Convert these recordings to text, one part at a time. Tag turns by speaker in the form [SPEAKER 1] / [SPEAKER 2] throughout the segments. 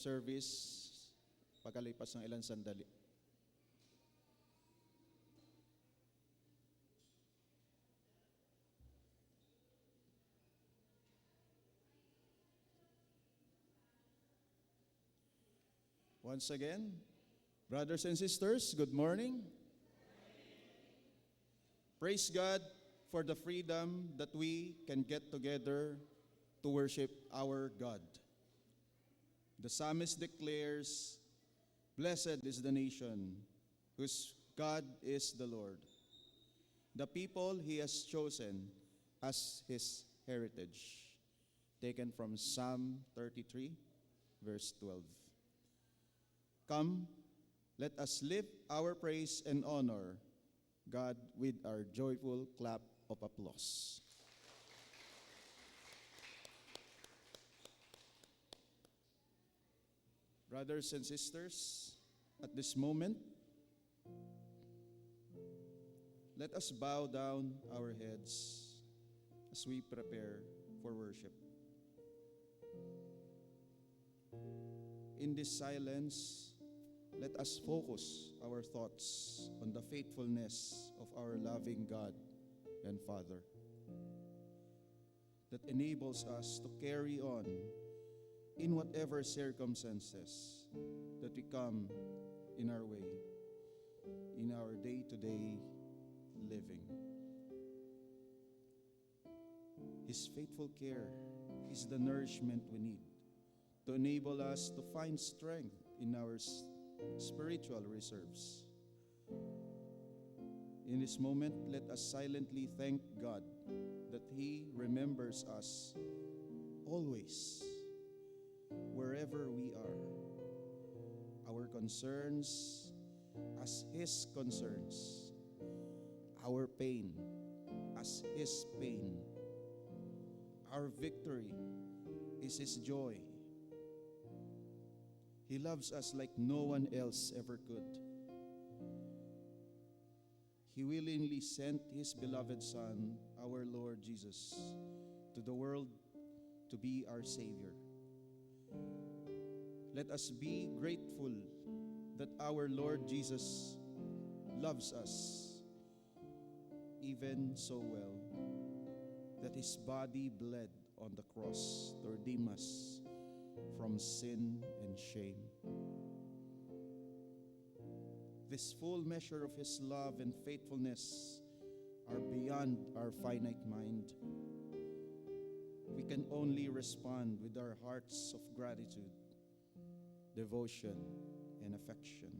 [SPEAKER 1] service pagkalipas ng ilang sandali. Once again, brothers and sisters, good morning. Praise God for the freedom that we can get together to worship our God. The psalmist declares, "Blessed is the nation whose God is the Lord, the people He has chosen as His heritage." Taken from Psalm 33, verse 12. Come, let us lift our praise and honor God with our joyful clap of applause. Brothers and sisters, at this moment, let us bow down our heads as we prepare for worship. In this silence, let us focus our thoughts on the faithfulness of our loving God and Father that enables us to carry on in whatever circumstances that we come in our way, in our day-to-day living. His faithful care is the nourishment we need to enable us to find strength in our spiritual reserves. In this moment, let us silently thank God that He remembers us always, wherever we are. Our concerns as His concerns, our pain as His pain, our victory is His joy. He loves us like no one else ever could. He willingly sent His beloved Son, our Lord Jesus, to the world to be our Savior. Let us be grateful that our Lord Jesus loves us even so well that His body bled on the cross to redeem us from sin and shame. This full measure of His love and faithfulness are beyond our finite mind. We can only respond with our hearts of gratitude, devotion, and affection.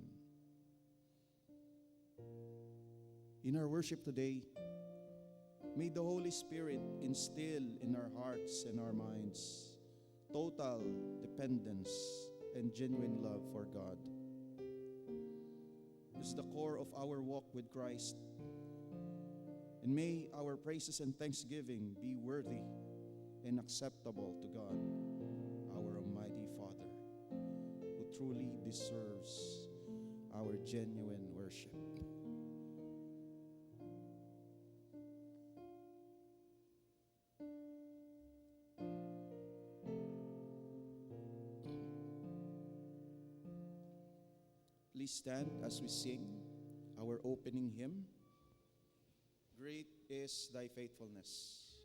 [SPEAKER 1] In our worship today, may the Holy Spirit instill in our hearts and our minds total dependence and genuine love for God. This is the core of our walk with Christ. And may our praises and thanksgiving be worthy and acceptable to God, our Almighty Father, who truly deserves our genuine worship. Please stand as we sing our opening hymn, "Great is Thy Faithfulness."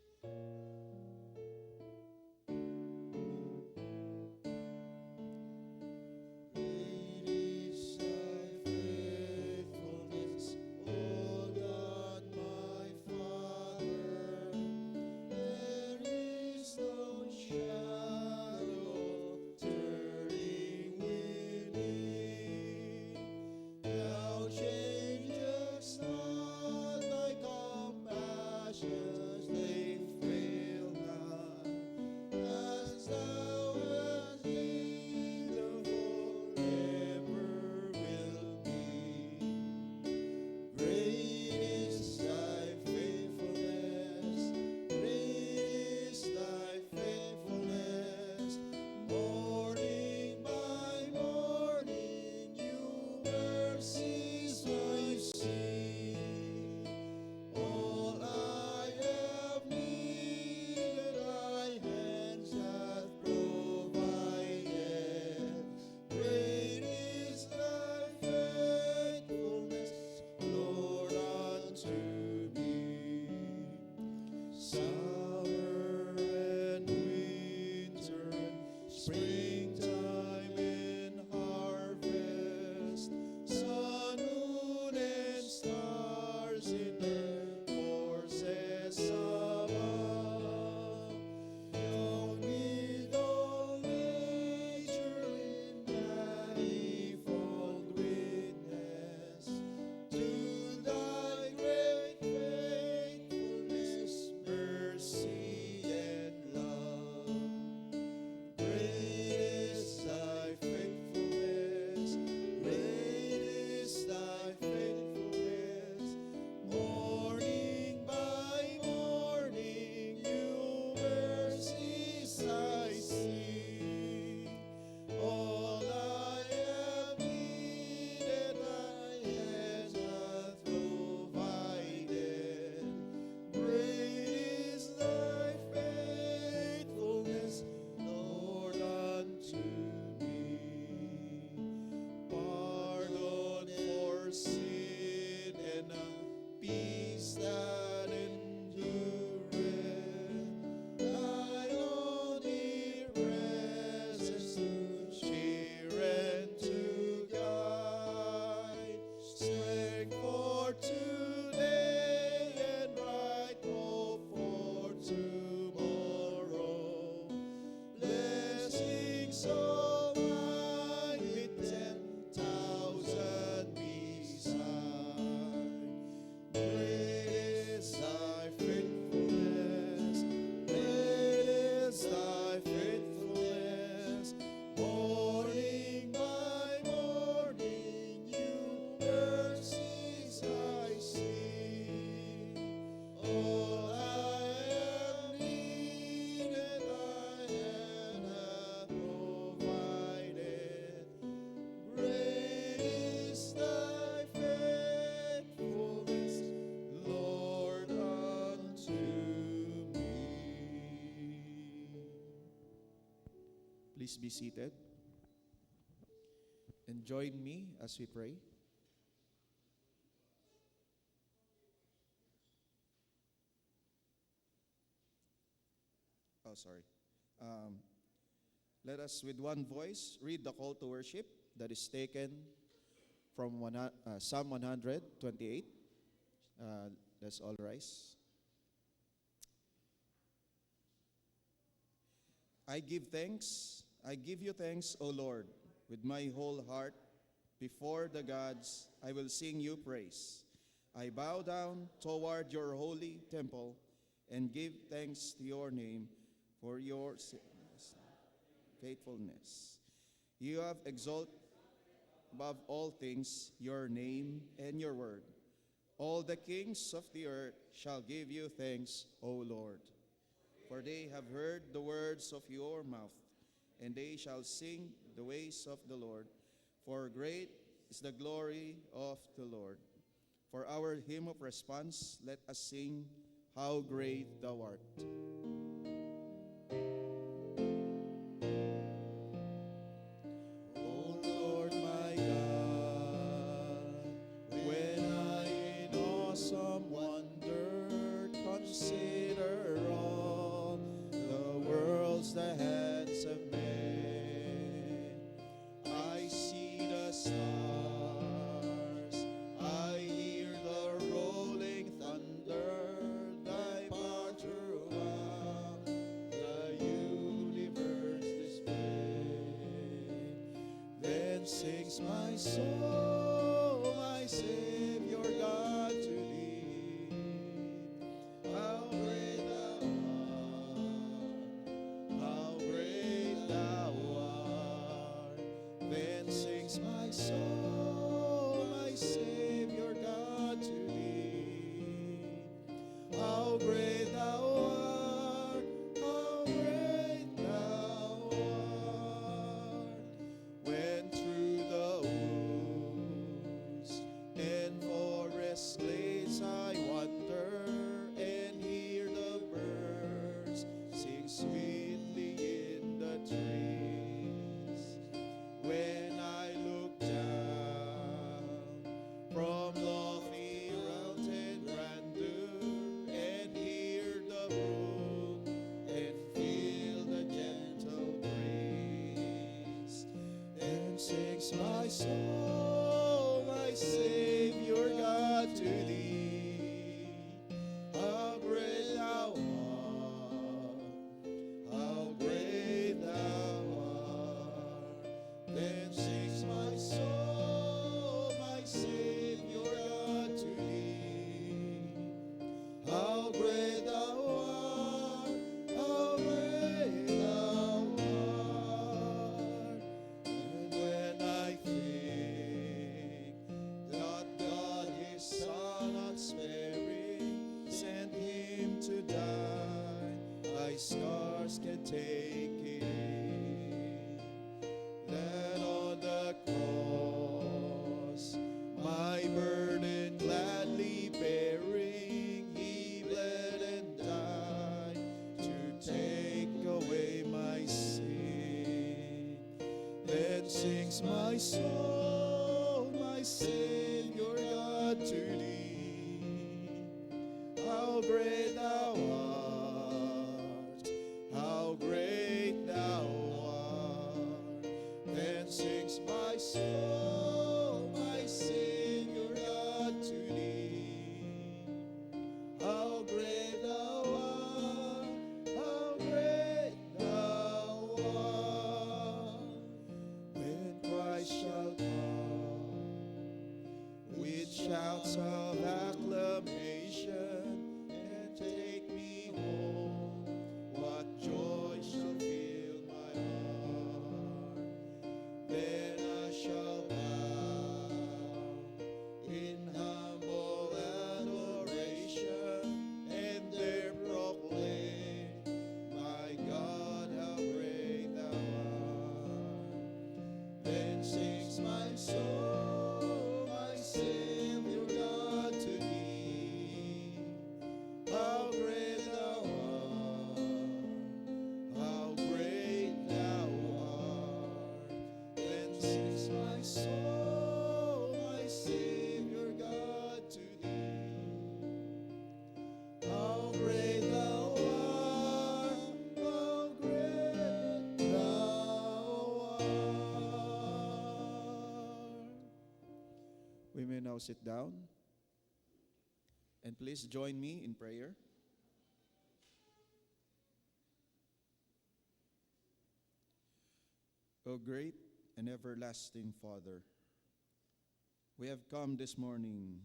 [SPEAKER 2] They fail not.
[SPEAKER 1] Please be seated and join me as we pray. Oh, sorry. Let us, with one voice, read the call to worship that is taken from Psalm 128. Let's all rise. I give you thanks, O Lord, with my whole heart. Before the gods, I will sing you praise. I bow down toward your holy temple and give thanks to your name for your faithfulness. You have exalted above all things your name and your word. All the kings of the earth shall give you thanks, O Lord. For they have heard the words of your mouth, and they shall sing the ways of the Lord. For great is the glory of the Lord. For our hymn of response, let us sing, How Great Thou Art.
[SPEAKER 2] Sings my soul, my Savior God, to thee. How great thou art, how great thou art. Then sings my soul, my Savior God, to thee. How great thou art, how great thou art. When through the woods and forest glades I wander and hear the birds sing sweetly in the trees. When I look down from lofty mountain grandeur and hear the brook and feel the gentle breeze, then sings my soul, my Savior God, to thee. How great thou art, how great thou art. Then sings my soul, my Savior God, to thee. How great thou art, how great thou art. And when I think that God his Son unsparing sent him to die, I scarce can take it in. That on the cross, my burden gladly bearing, he bled and died to take away my sin. Then sings my soul, my Savior God, to thee. How great thou art, how great thou art. Then sings my soul, my Savior God, to thee. How great thou art, how great thou art. When Christ shall come with shouts of acclamation and take me home, what joy shall fill my heart. Then I shall bow in humble adoration and there proclaim, my God, how great thou art. Then sings my soul, my Savior God, to thee. my soul, my Savior God, to thee. How great thou art, how great thou art.
[SPEAKER 1] We may now sit down. And please join me in prayer. O great and everlasting Father, we have come this morning.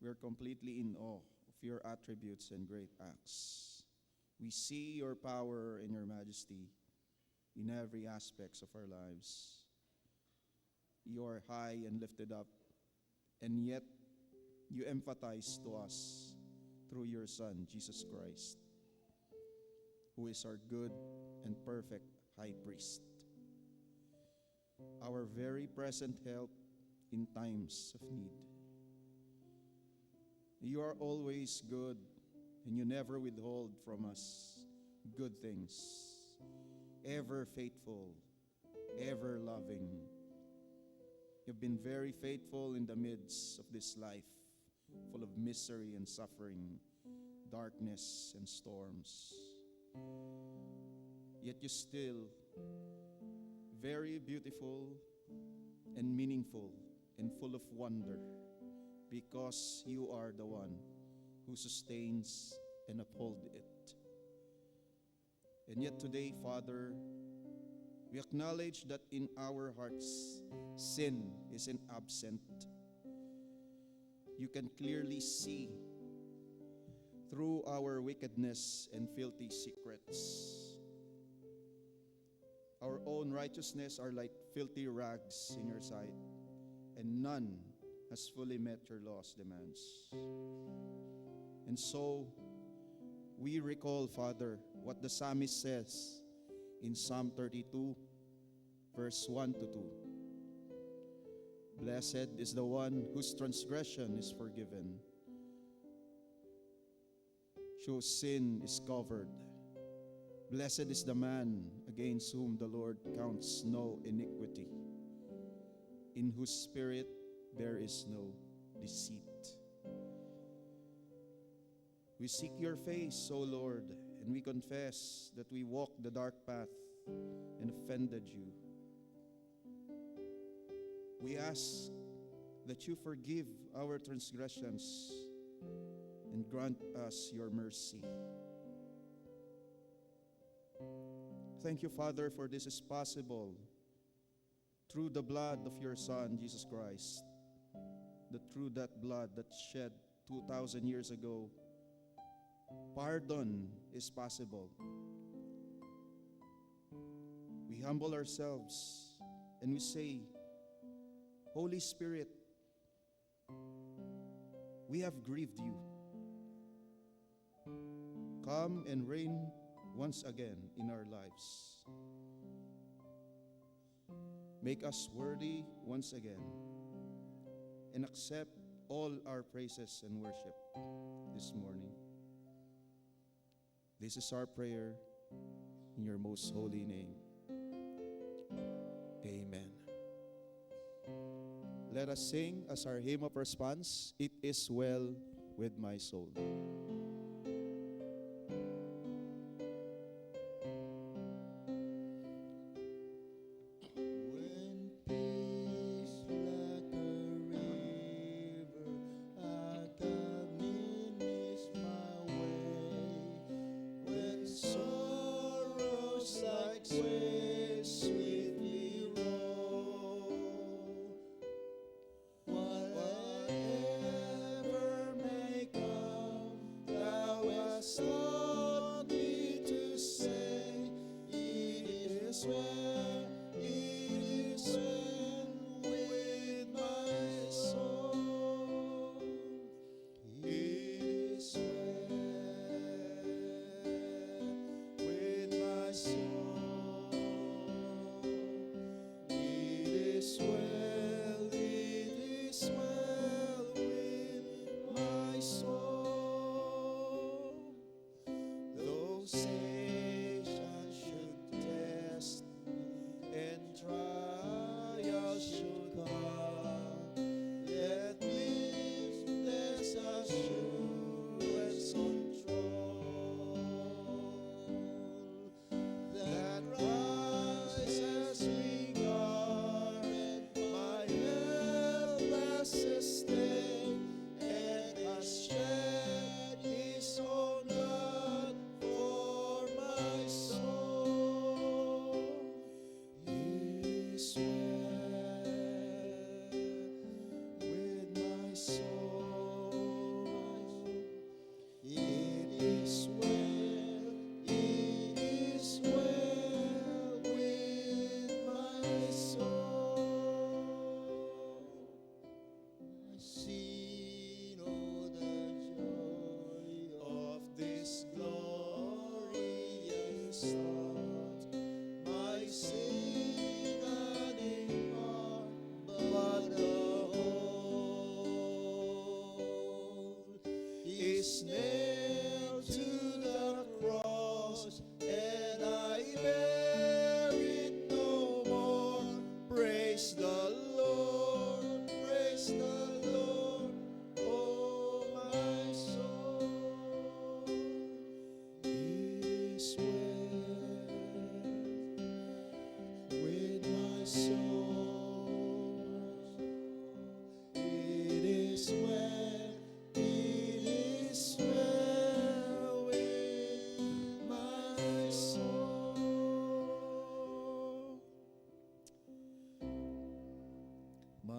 [SPEAKER 1] We are completely in awe of your attributes and great acts. We see your power and your majesty in every aspect of our lives. You are high and lifted up, and yet you empathize to us through your Son, Jesus Christ, who is our good and perfect high priest, our very present help in times of need. You are always good, and you never withhold from us good things, ever faithful, ever loving. You've been very faithful in the midst of this life, full of misery and suffering, darkness and storms. Yet you still very beautiful and meaningful and full of wonder, because you are the one who sustains and upholds it. And yet today, Father, we acknowledge that in our hearts, sin isn't absent. You can clearly see through our wickedness and filthy secrets. Our own righteousness are like filthy rags in your sight, and none has fully met your law's demands. And so, we recall, Father, what the psalmist says in Psalm 32, verse 1 to 2. Blessed is the one whose transgression is forgiven, whose sin is covered. Blessed is the man against whom the Lord counts no iniquity, in whose spirit there is no deceit. We seek your face, O Lord, and we confess that we walked the dark path and offended you. We ask that you forgive our transgressions and grant us your mercy. Thank you, Father, for this is possible through the blood of your Son, Jesus Christ, that through that blood that shed 2,000 years ago, pardon is possible. We humble ourselves and we say, Holy Spirit, we have grieved you. Come and reign once again in our lives. Make us worthy once again, and accept all our praises and worship this morning. This is our prayer in your most holy name. Amen. Let us sing as our hymn of response, It Is Well With My Soul.
[SPEAKER 2] When peace like a river accompanies my way, when sorrows like waves sweetly roll, whatever may come, thou hast taught me to say, it is well, it is well with my soul. It is well with my soul. It is well, it is well with my soul. Though Satan should test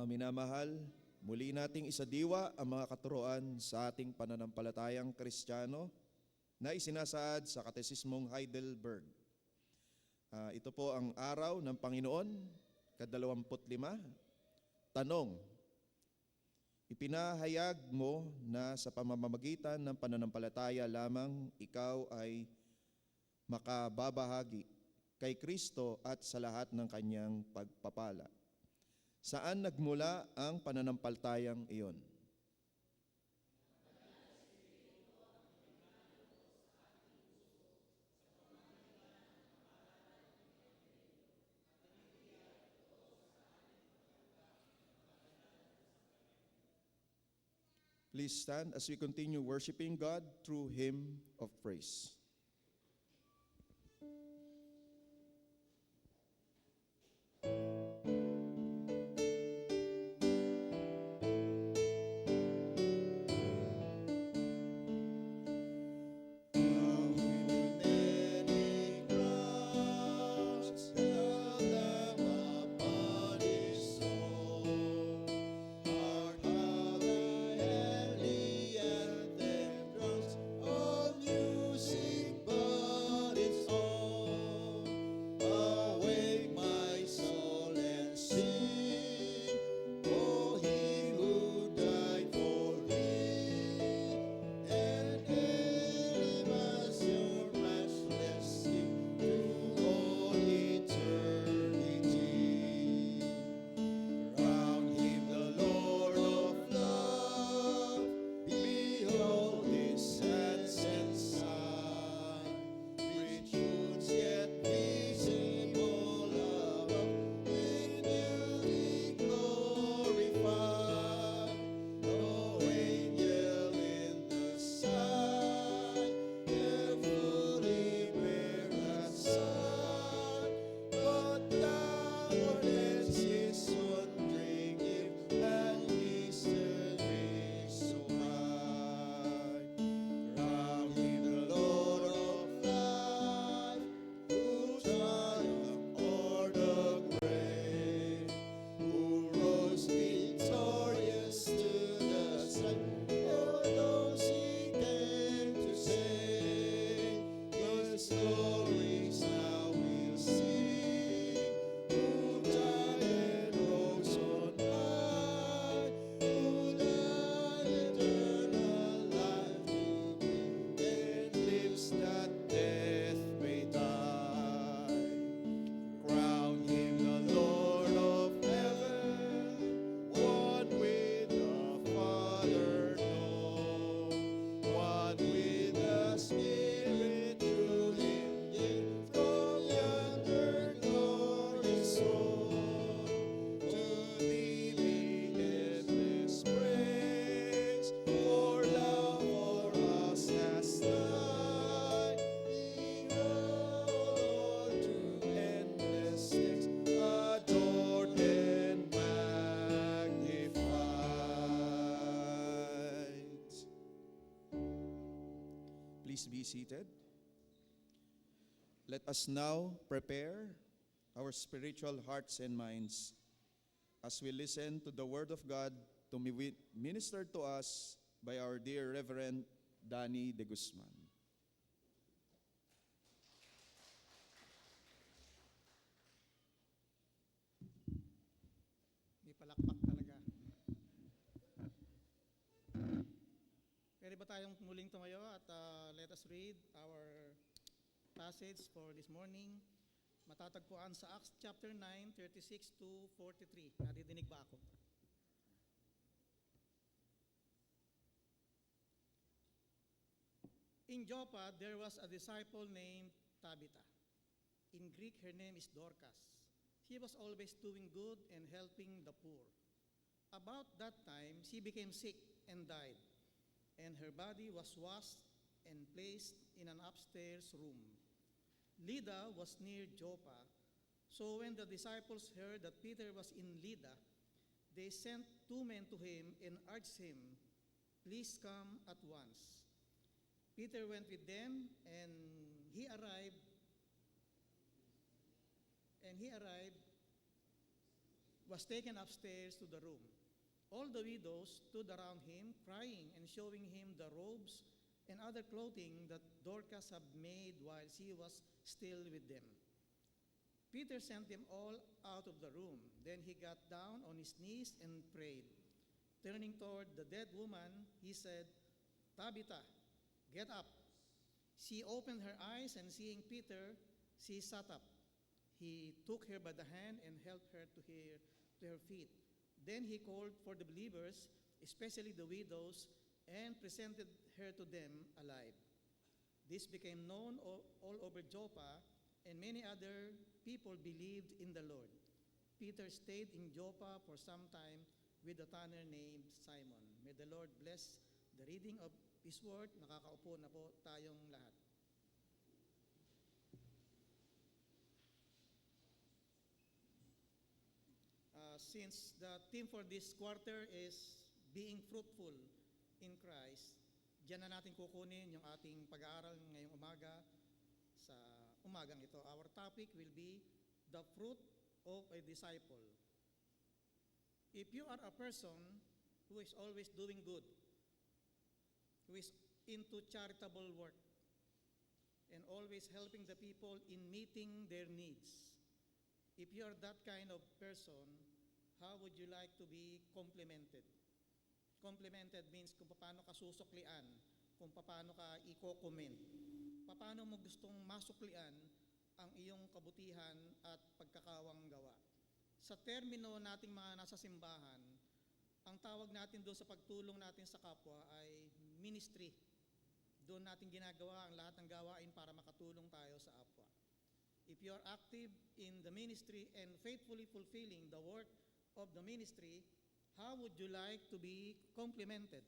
[SPEAKER 1] Mga minamahal, muli nating isadiwa ang mga katuruan sa ating pananampalatayang Kristiyano na isinasaad sa Katesismong Heidelberg. Ito po ang araw ng Panginoon, ika-25. Tanong, ipinahayag mo na sa pamamagitan ng pananampalataya lamang ikaw ay makababahagi kay Kristo at sa lahat ng kanyang pagpapala. Saan nagmula ang pananampalatayang iyon? Please stand as we continue worshiping God through hymn of praise. Please be seated. Let us now prepare our spiritual hearts and minds as we listen to the Word of God to be ministered to us by our dear Reverend Danny De Guzman.
[SPEAKER 3] May palakpak talaga. Pwede ba tayong muling tumayo at let us read our passage for this morning. Matatagpuan sa Acts chapter 9, 36 to 43. Nadidinig ba ako? In Joppa, there was a disciple named Tabitha. In Greek, her name is Dorcas. She was always doing good and helping the poor. About that time, she became sick and died, and her body was washed and placed in an upstairs room. Lydda was near Joppa, so when the disciples heard that Peter was in Lydda, they sent 2 men to him and urged him, "Please come at once." Peter went with them, and he arrived was taken upstairs to the room. All the widows stood around him, crying and showing him the robes and other clothing that Dorcas had made while she was still with them. Peter sent them all out of the room. Then he got down on his knees and prayed. Turning toward the dead woman, he said, "Tabitha, get up." She opened her eyes, and seeing Peter, she sat up. He took her by the hand and helped her to her feet. Then he called for the believers, especially the widows, and presented her to them alive. This became known all over Joppa, and many other people believed in the Lord. Peter stayed in Joppa for some time with a tanner named Simon. May the Lord bless the reading of His word. Nakakaupo na po tayong lahat. Since the theme for this quarter is being fruitful in Christ, diyan na natin kukunin yung ating pag-aaral ngayong umaga sa umagang ito. Our topic will be the fruit of a disciple. If you are a person who is always doing good, who is into charitable work, and always helping the people in meeting their needs, if you are that kind of person, how would you like to be complimented? Complimented means kung paano ka susuklian, kung paano ka i-comment, paano mo gustong masuklian ang iyong kabutihan at pagkakawang gawa. Sa termino nating mga nasa simbahan, ang tawag natin doon sa pagtulong natin sa kapwa ay ministry. Doon natin ginagawa ang lahat ng gawain para makatulong tayo sa kapwa. If you are active in the ministry and faithfully fulfilling the work of the ministry, how would you like to be complimented?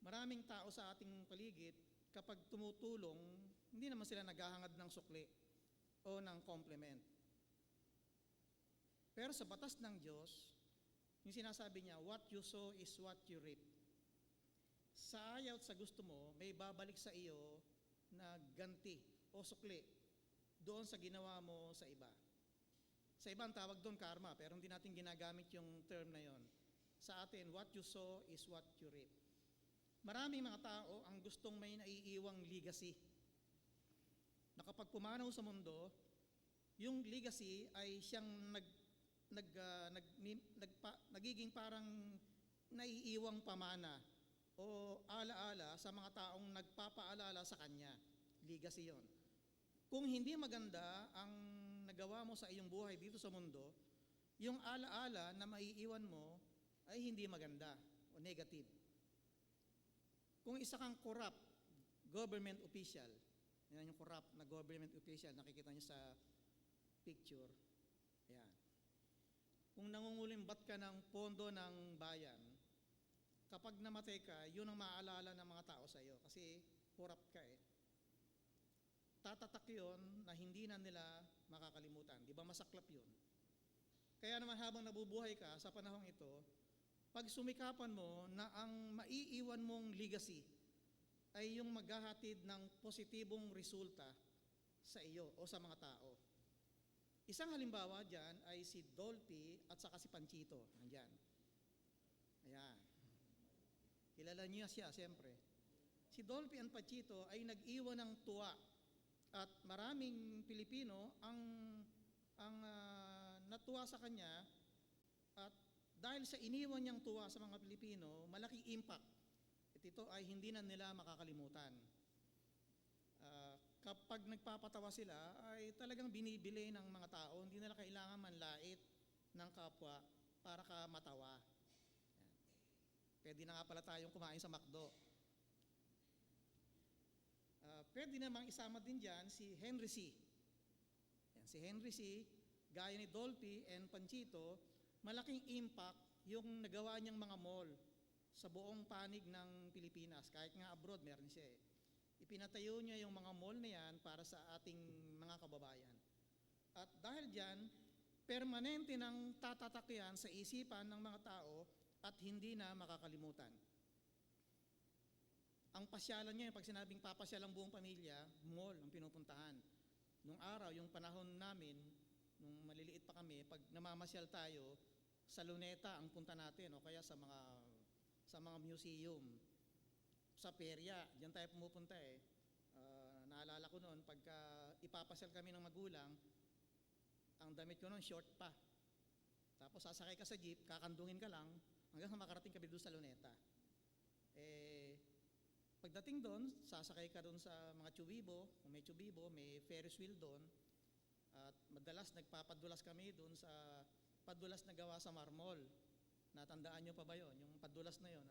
[SPEAKER 3] Maraming tao sa ating paligid, kapag tumutulong, hindi naman sila naghahangad ng sukli o ng compliment. Pero sa batas ng Diyos, yung sinasabi niya, what you sow is what you reap. Sa ayaw at sa gusto mo, may babalik sa iyo na ganti o sukli doon sa ginawa mo sa iba. Sa iba ang tawag doon karma, pero hindi natin ginagamit yung term na yon. Sa atin, what you sow is what you reap. Maraming mga tao ang gustong may naiiwang legacy. Na kapag pumanaw sa mundo, yung legacy ay siyang nagiging parang naiiwang pamana o alaala sa mga taong nagpapaalala sa kanya. Legacy yon. Kung hindi maganda ang nagawa mo sa iyong buhay dito sa mundo, yung alaala na maiiwan mo ay hindi maganda o negative. Kung isa kang corrupt government official, yan yung corrupt na government official, nakikita niyo sa picture, yan. Kung nangungulimbat ka ng pondo ng bayan, kapag namatay ka, yun ang maaalala ng mga tao sa iyo kasi corrupt ka eh. Tatatak yun na hindi na nila makakalimutan. Di ba masaklap yun? Kaya naman habang nabubuhay ka sa panahong ito, pag sumikapan mo na ang maiiwan mong legacy ay yung maghahatid ng positibong resulta sa iyo o sa mga tao. Isang halimbawa dyan ay si Dolphy at saka si Panchito. Nandyan. Ayan. Kilala niyo siya, siyempre. Si Dolphy and Panchito ay nag-iwan ng tuwa. At maraming Pilipino ang natuwa sa kanya at dahil sa iniwan niyang tuwa sa mga Pilipino, malaking impact. At ito ay hindi na nila makakalimutan. Kapag nagpapatawa sila, ay talagang binibili ng mga tao, hindi nila kailangan manlait ng kapwa para ka matawa. Pwede na nga pala tayong kumain sa McDo. Pwede namang isama din dyan si Henry C. Yan, si Henry C, gaya ni Dolphy and Panchito, malaking impact yung nagawa niyang mga mall sa buong panig ng Pilipinas. Kahit nga abroad, meron siya eh. Ipinatayo niya yung mga mall na yan para sa ating mga kababayan. At dahil dyan, permanente nang tatatak yan sa isipan ng mga tao at hindi na makakalimutan. Ang pasyalan niya, pag sinabing papasyalan buong pamilya, mall ang pinupuntahan. Nung araw, yung panahon namin, nung maliliit pa kami, pag namamasyal tayo, sa Luneta ang punta natin, o kaya sa mga museum, sa perya, diyan tayo pumupunta eh. Naalala ko noon, pagka ipapasyal kami ng magulang, ang damit ko noon short pa. Tapos sasakay ka sa jeep, kakandungin ka lang, hanggang makarating kami doon sa Luneta. Pagdating doon, sasakay ka doon sa mga Chubibo, kung may Chubibo, may Ferris wheel doon. At madalas nagpapadulas kami doon sa padulas na gawa sa marmol. Natandaan nyo pa ba yon? Yung padulas na yon,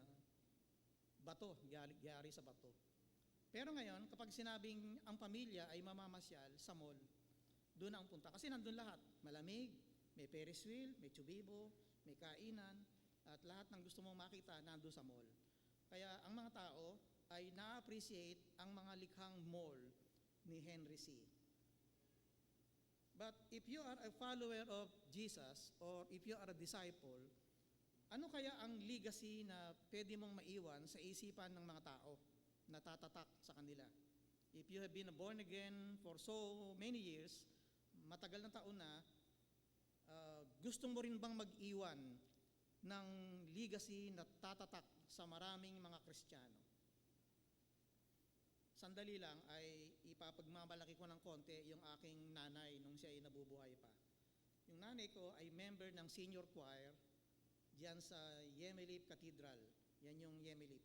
[SPEAKER 3] bato, gyari sa bato. Pero ngayon, kapag sinabing ang pamilya ay mamamasyal sa mall, doon ang punta. Kasi nandun lahat. Malamig, may Ferris wheel, may Chubibo, may kainan, at lahat ng gusto mong makita nandun sa mall. Kaya ang mga tao ay na-appreciate ang mga likhang mall ni Henry C. But if you are a follower of Jesus or if you are a disciple, ano kaya ang legacy na pwede mong maiwan sa isipan ng mga tao na tatatak sa kanila? If you have been born again for so many years, matagal na taon na, gusto mo rin bang mag-iwan ng legacy na tatatak sa maraming mga Kristiyano? Sandali lang ay ipapagmamalaki ko ng konti yung aking nanay nung siya ay nabubuhay pa. Yung nanay ko ay member ng senior choir diyan sa Yemelip Cathedral. Yan yung Yemelip.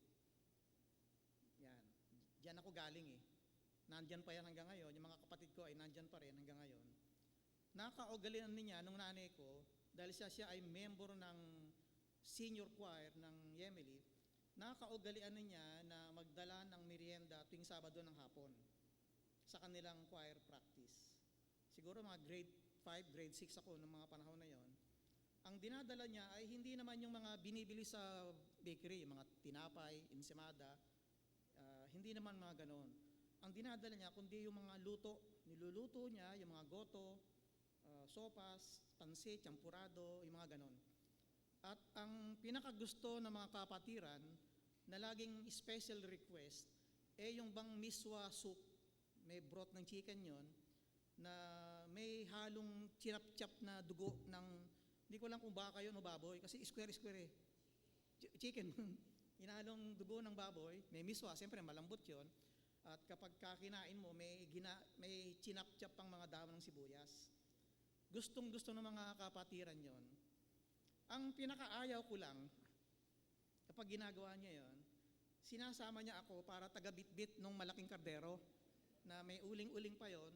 [SPEAKER 3] Yan. Diyan ako galing eh. Nandyan pa yan hanggang ngayon. Yung mga kapatid ko ay nandyan pa rin hanggang ngayon. Nakaugalian niya nung nanay ko, dahil siya ay member ng senior choir ng Yemelip, nakaugalian niya na magdala ng merienda tuwing Sabado ng hapon sa kanilang choir practice. Siguro mga grade 5, grade 6 ako noong mga panahon na yon. Ang dinadala niya ay hindi naman yung mga binibili sa bakery, yung mga tinapay, ensimada, hindi naman mga ganon. Ang dinadala niya, kundi yung mga luto, niluluto niya, yung mga goto, sopas, pansit, champurado, yung mga ganon. At ang pinakagusto ng mga kapatiran na laging special request, yung bang miswa soup, may broth ng chicken yon, na may halong chinap-chap na dugo ng, hindi ko lang kung baka yun o baboy, kasi square-square eh. Chicken, inalong dugo ng baboy, may miswa, siyempre malambot yon. At kapag kakinain mo, may chinap-chap pang mga dahon ng sibuyas. Gustong-gusto ng mga kapatiran yon. Ang pinakaayaw ko lang, kapag ginagawa niya yon, sinasama niya ako para taga-bitbit ng malaking kardero na may uling-uling pa yon.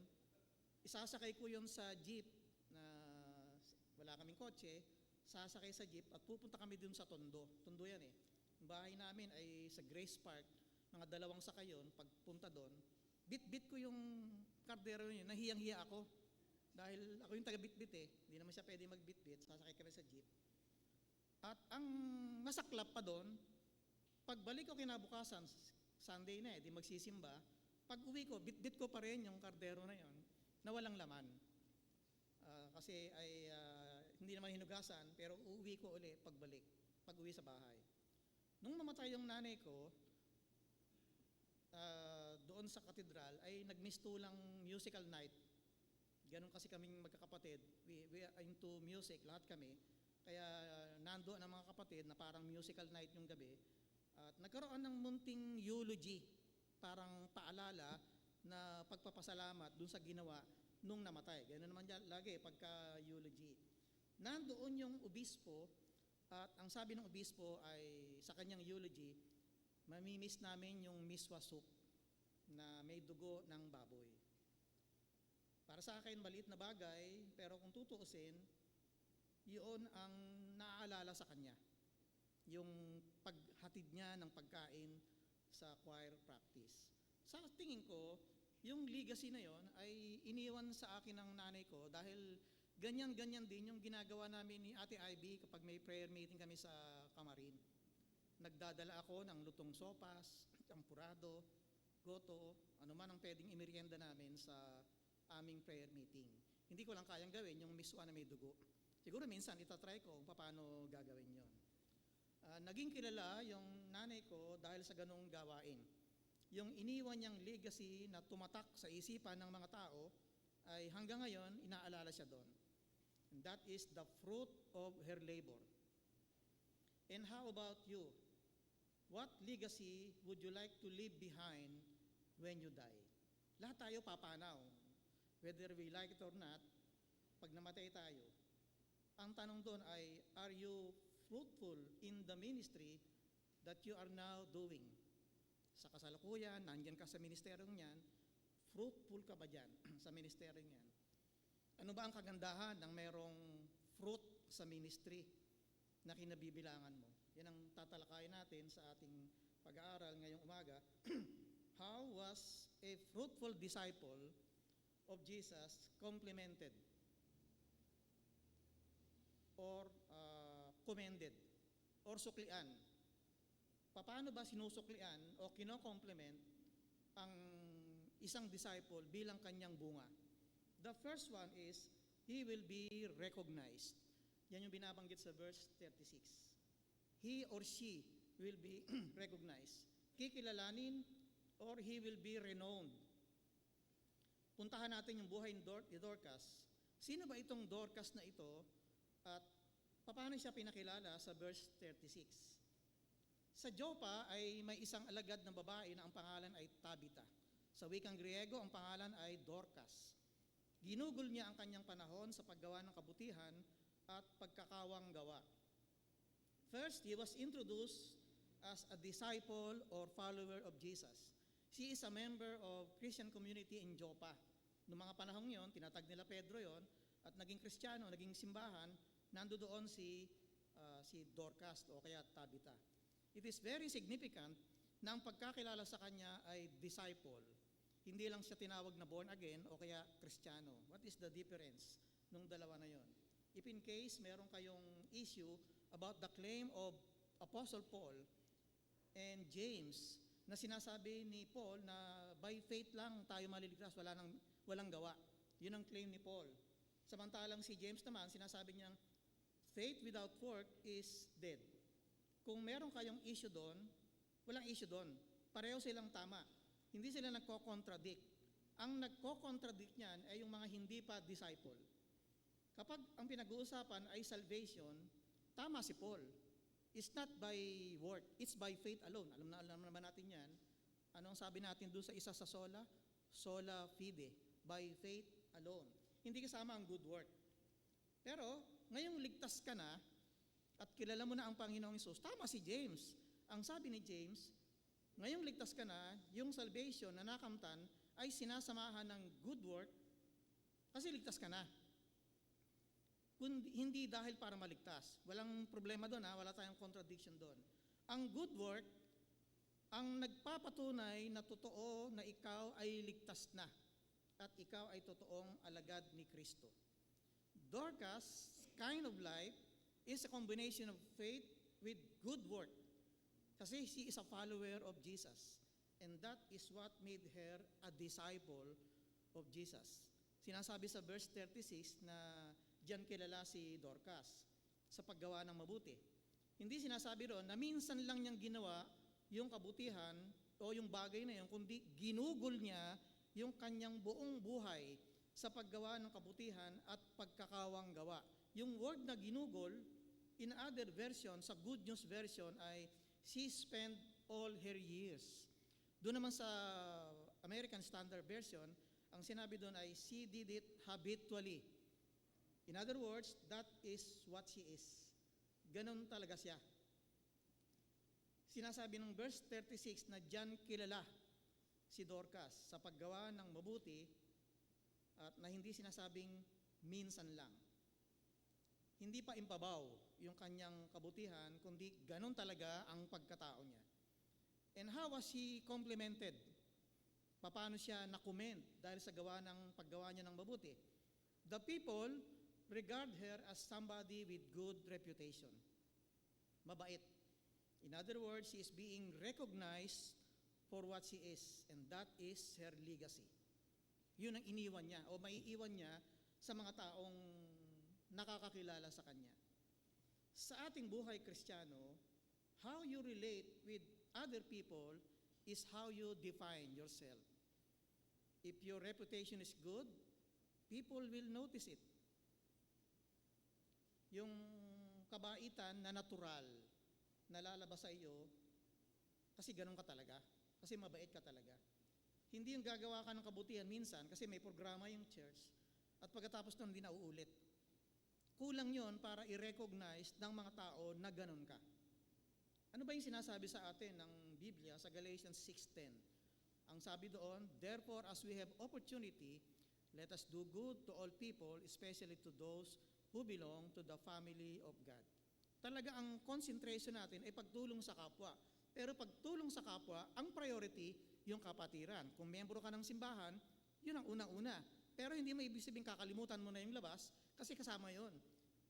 [SPEAKER 3] Isasakay ko yon sa jeep na wala kaming kotse, sasakay sa jeep at pupunta kami dun sa Tondo. Tondo yan eh. Ang bahay namin ay sa Grace Park, mga 2 sakay yun. Pagpunta doon, bit-bit ko yung kardero yun, nahiyang-hiya ako. Dahil ako yung taga-bit-bit eh. Hindi naman siya pwede mag-bit-bit, sasakay kami sa jeep. At ang masaklap pa doon, pagbalik ko kinabukasan, Sunday na eh, di magsisimba, pag uwi ko, bit-bit ko pa rin yung kardero na yon, na walang laman. Kasi ay hindi naman hinugasan, pero uuwi ko uli pagbalik, pag-uwi sa bahay. Nung namatay yung nanay ko, doon sa katedral, ay nagmistulang musical night. Ganon kasi kaming magkakapatid. We are into music, lahat kami. Kaya nandoon ang mga kapatid na parang musical night yung gabi. At nagkaroon ng munting eulogy, parang paalala na pagpapasalamat dun sa ginawa nung namatay. Ganoon naman lagi pagka-eulogy. Nandoon yung obispo, at ang sabi ng obispo ay sa kanyang eulogy, mamimiss namin yung miswa soup na may dugo ng baboy. Para sa akin, maliit na bagay, pero kung tutuusin, yun ang naaalala sa kanya. Yung paghatid niya ng pagkain sa choir practice. Sa tingin ko, yung legacy na yon ay iniwan sa akin ng nanay ko dahil ganyan-ganyan din yung ginagawa namin ni Ate Ivy kapag may prayer meeting kami sa Kamarin. Nagdadala ako ng lutong sopas, champurado, goto, ano man ang pwedeng imerienda namin sa aming prayer meeting. Hindi ko lang kayang gawin yung miswa na may dugo. Siguro minsan itatry ko kung paano gagawin yon. Naging kilala yung nanay ko dahil sa ganong gawain. Yung iniwan niyang legacy na tumatak sa isipan ng mga tao ay hanggang ngayon inaalala siya doon. And that is the fruit of her labor. And how about you? What legacy would you like to leave behind when you die? Lahat tayo papanaw. Whether we like it or not, pag namatay tayo, ang tanong doon ay, are you fruitful in the ministry that you are now doing? Sa kasalukuyan, nandyan ka sa ministeryong yan, fruitful ka ba dyan sa ministeryong yan? Ano ba ang kagandahan ng merong fruit sa ministry na kinabibilangan mo? Yan ang tatalakayin natin sa ating pag-aaral ngayong umaga. How was a fruitful disciple of Jesus complimented or commended or suklian? Paano ba sinusuklian o kino-compliment ang isang disciple bilang kanyang bunga? The first one is, he will be recognized. Yan yung binabanggit sa verse 36. He or she will be recognized. Kikilalanin or he will be renowned. Puntahan natin yung buhay ni Dorcas. Sino ba itong Dorcas na ito at paano siya pinakilala sa verse 36? Sa Joppa ay may isang alagad ng babae na ang pangalan ay Tabitha. Sa wikang Griego, ang pangalan ay Dorcas. Ginugol niya ang kanyang panahon sa paggawa ng kabutihan at pagkakawang gawa. First, he was introduced as a disciple or follower of Jesus. She is a member of Christian community in Joppa. Noong mga panahong yon, tinatag nila Pedro yon, at naging Kristiyano, naging simbahan, nando doon si Dorcas o kaya Tabitha. It is very significant na ang pagkakilala sa kanya ay disciple. Hindi lang siya tinawag na born again o kaya Kristiyano. What is the difference nung dalawa na yon? If in case meron kayong issue about the claim of Apostle Paul and James na sinasabi ni Paul na by faith lang tayo maliligtas, walang gawa. Yun ang claim ni Paul. Samantalang si James naman, sinasabi niyang faith without work is dead. Kung meron kayong issue doon, walang issue doon. Pareho silang tama. Hindi sila nagko-contradict. Ang nagko-contradict niyan ay yung mga hindi pa disciple. Kapag ang pinag-uusapan ay salvation, tama si Paul. It's not by work, it's by faith alone. Alam naman natin yan. Ano ang sabi natin doon sa isa sa sola? Sola fide, by faith alone. Hindi kasama ang good work. Pero, ngayong ligtas ka na, at kilala mo na ang Panginoong Hesus, tama si James. Ang sabi ni James, ngayong ligtas ka na, yung salvation na nakamtan ay sinasamahan ng good work kasi ligtas ka na. Hindi dahil para maligtas. Walang problema doon, wala tayong contradiction doon. Ang good work, ang nagpapatunay na totoo na ikaw ay ligtas na at ikaw ay totoong alagad ni Kristo. Dorcas' kind of life is a combination of faith with good work. Kasi she is a follower of Jesus. And that is what made her a disciple of Jesus. Sinasabi sa verse 36 na diyan kilala si Dorcas sa paggawa ng mabuti. Hindi sinasabi roon na minsan lang niyang ginawa yung kabutihan o yung bagay na yun, kundi ginugol niya yung kanyang buong buhay sa paggawa ng kabutihan at pagkakawang gawa. Yung word na ginugol, in other version, sa Good News version ay she spent all her years. Doon naman sa American Standard Version, ang sinabi doon ay she did it habitually. In other words, that is what she is. Ganon talaga siya. Sinasabi ng verse 36 na diyan kilala si Dorcas sa paggawa ng mabuti at na hindi sinasabing minsan lang. Hindi pa impabaw yung kanyang kabutihan, kundi ganon talaga ang pagkatao niya. And how was he complimented? Paano siya na-commend dahil sa paggawa niya ng mabuti? The people regard her as somebody with good reputation. Mabait. In other words, she is being recognized for what she is, and that is her legacy. Yun ang iniwan niya, o maiiwan niya sa mga taong nakakakilala sa kanya. Sa ating buhay Kristiyano, how you relate with other people is how you define yourself. If your reputation is good, people will notice it. yung kabaitan na natural na lalabas sa iyo kasi ganun ka talaga, kasi mabait ka talaga. Hindi yung gagawa ka ng kabutihan minsan kasi may programa yung church at pagkatapos nun hindi na uulit. Kulang yon para i-recognize ng mga tao na ganun ka. Ano ba yung sinasabi sa atin ng Biblia sa Galatians 6:10? Ang sabi doon, therefore as we have opportunity, let us do good to all people, especially to those who belong to the family of God. Talaga ang concentration natin ay pagtulong sa kapwa. Pero pagtulong sa kapwa, ang priority, yung kapatiran. Kung miyembro ka ng simbahan, yun ang unang-una. Pero hindi mo ibig sabihin kakalimutan mo na yung labas kasi kasama yon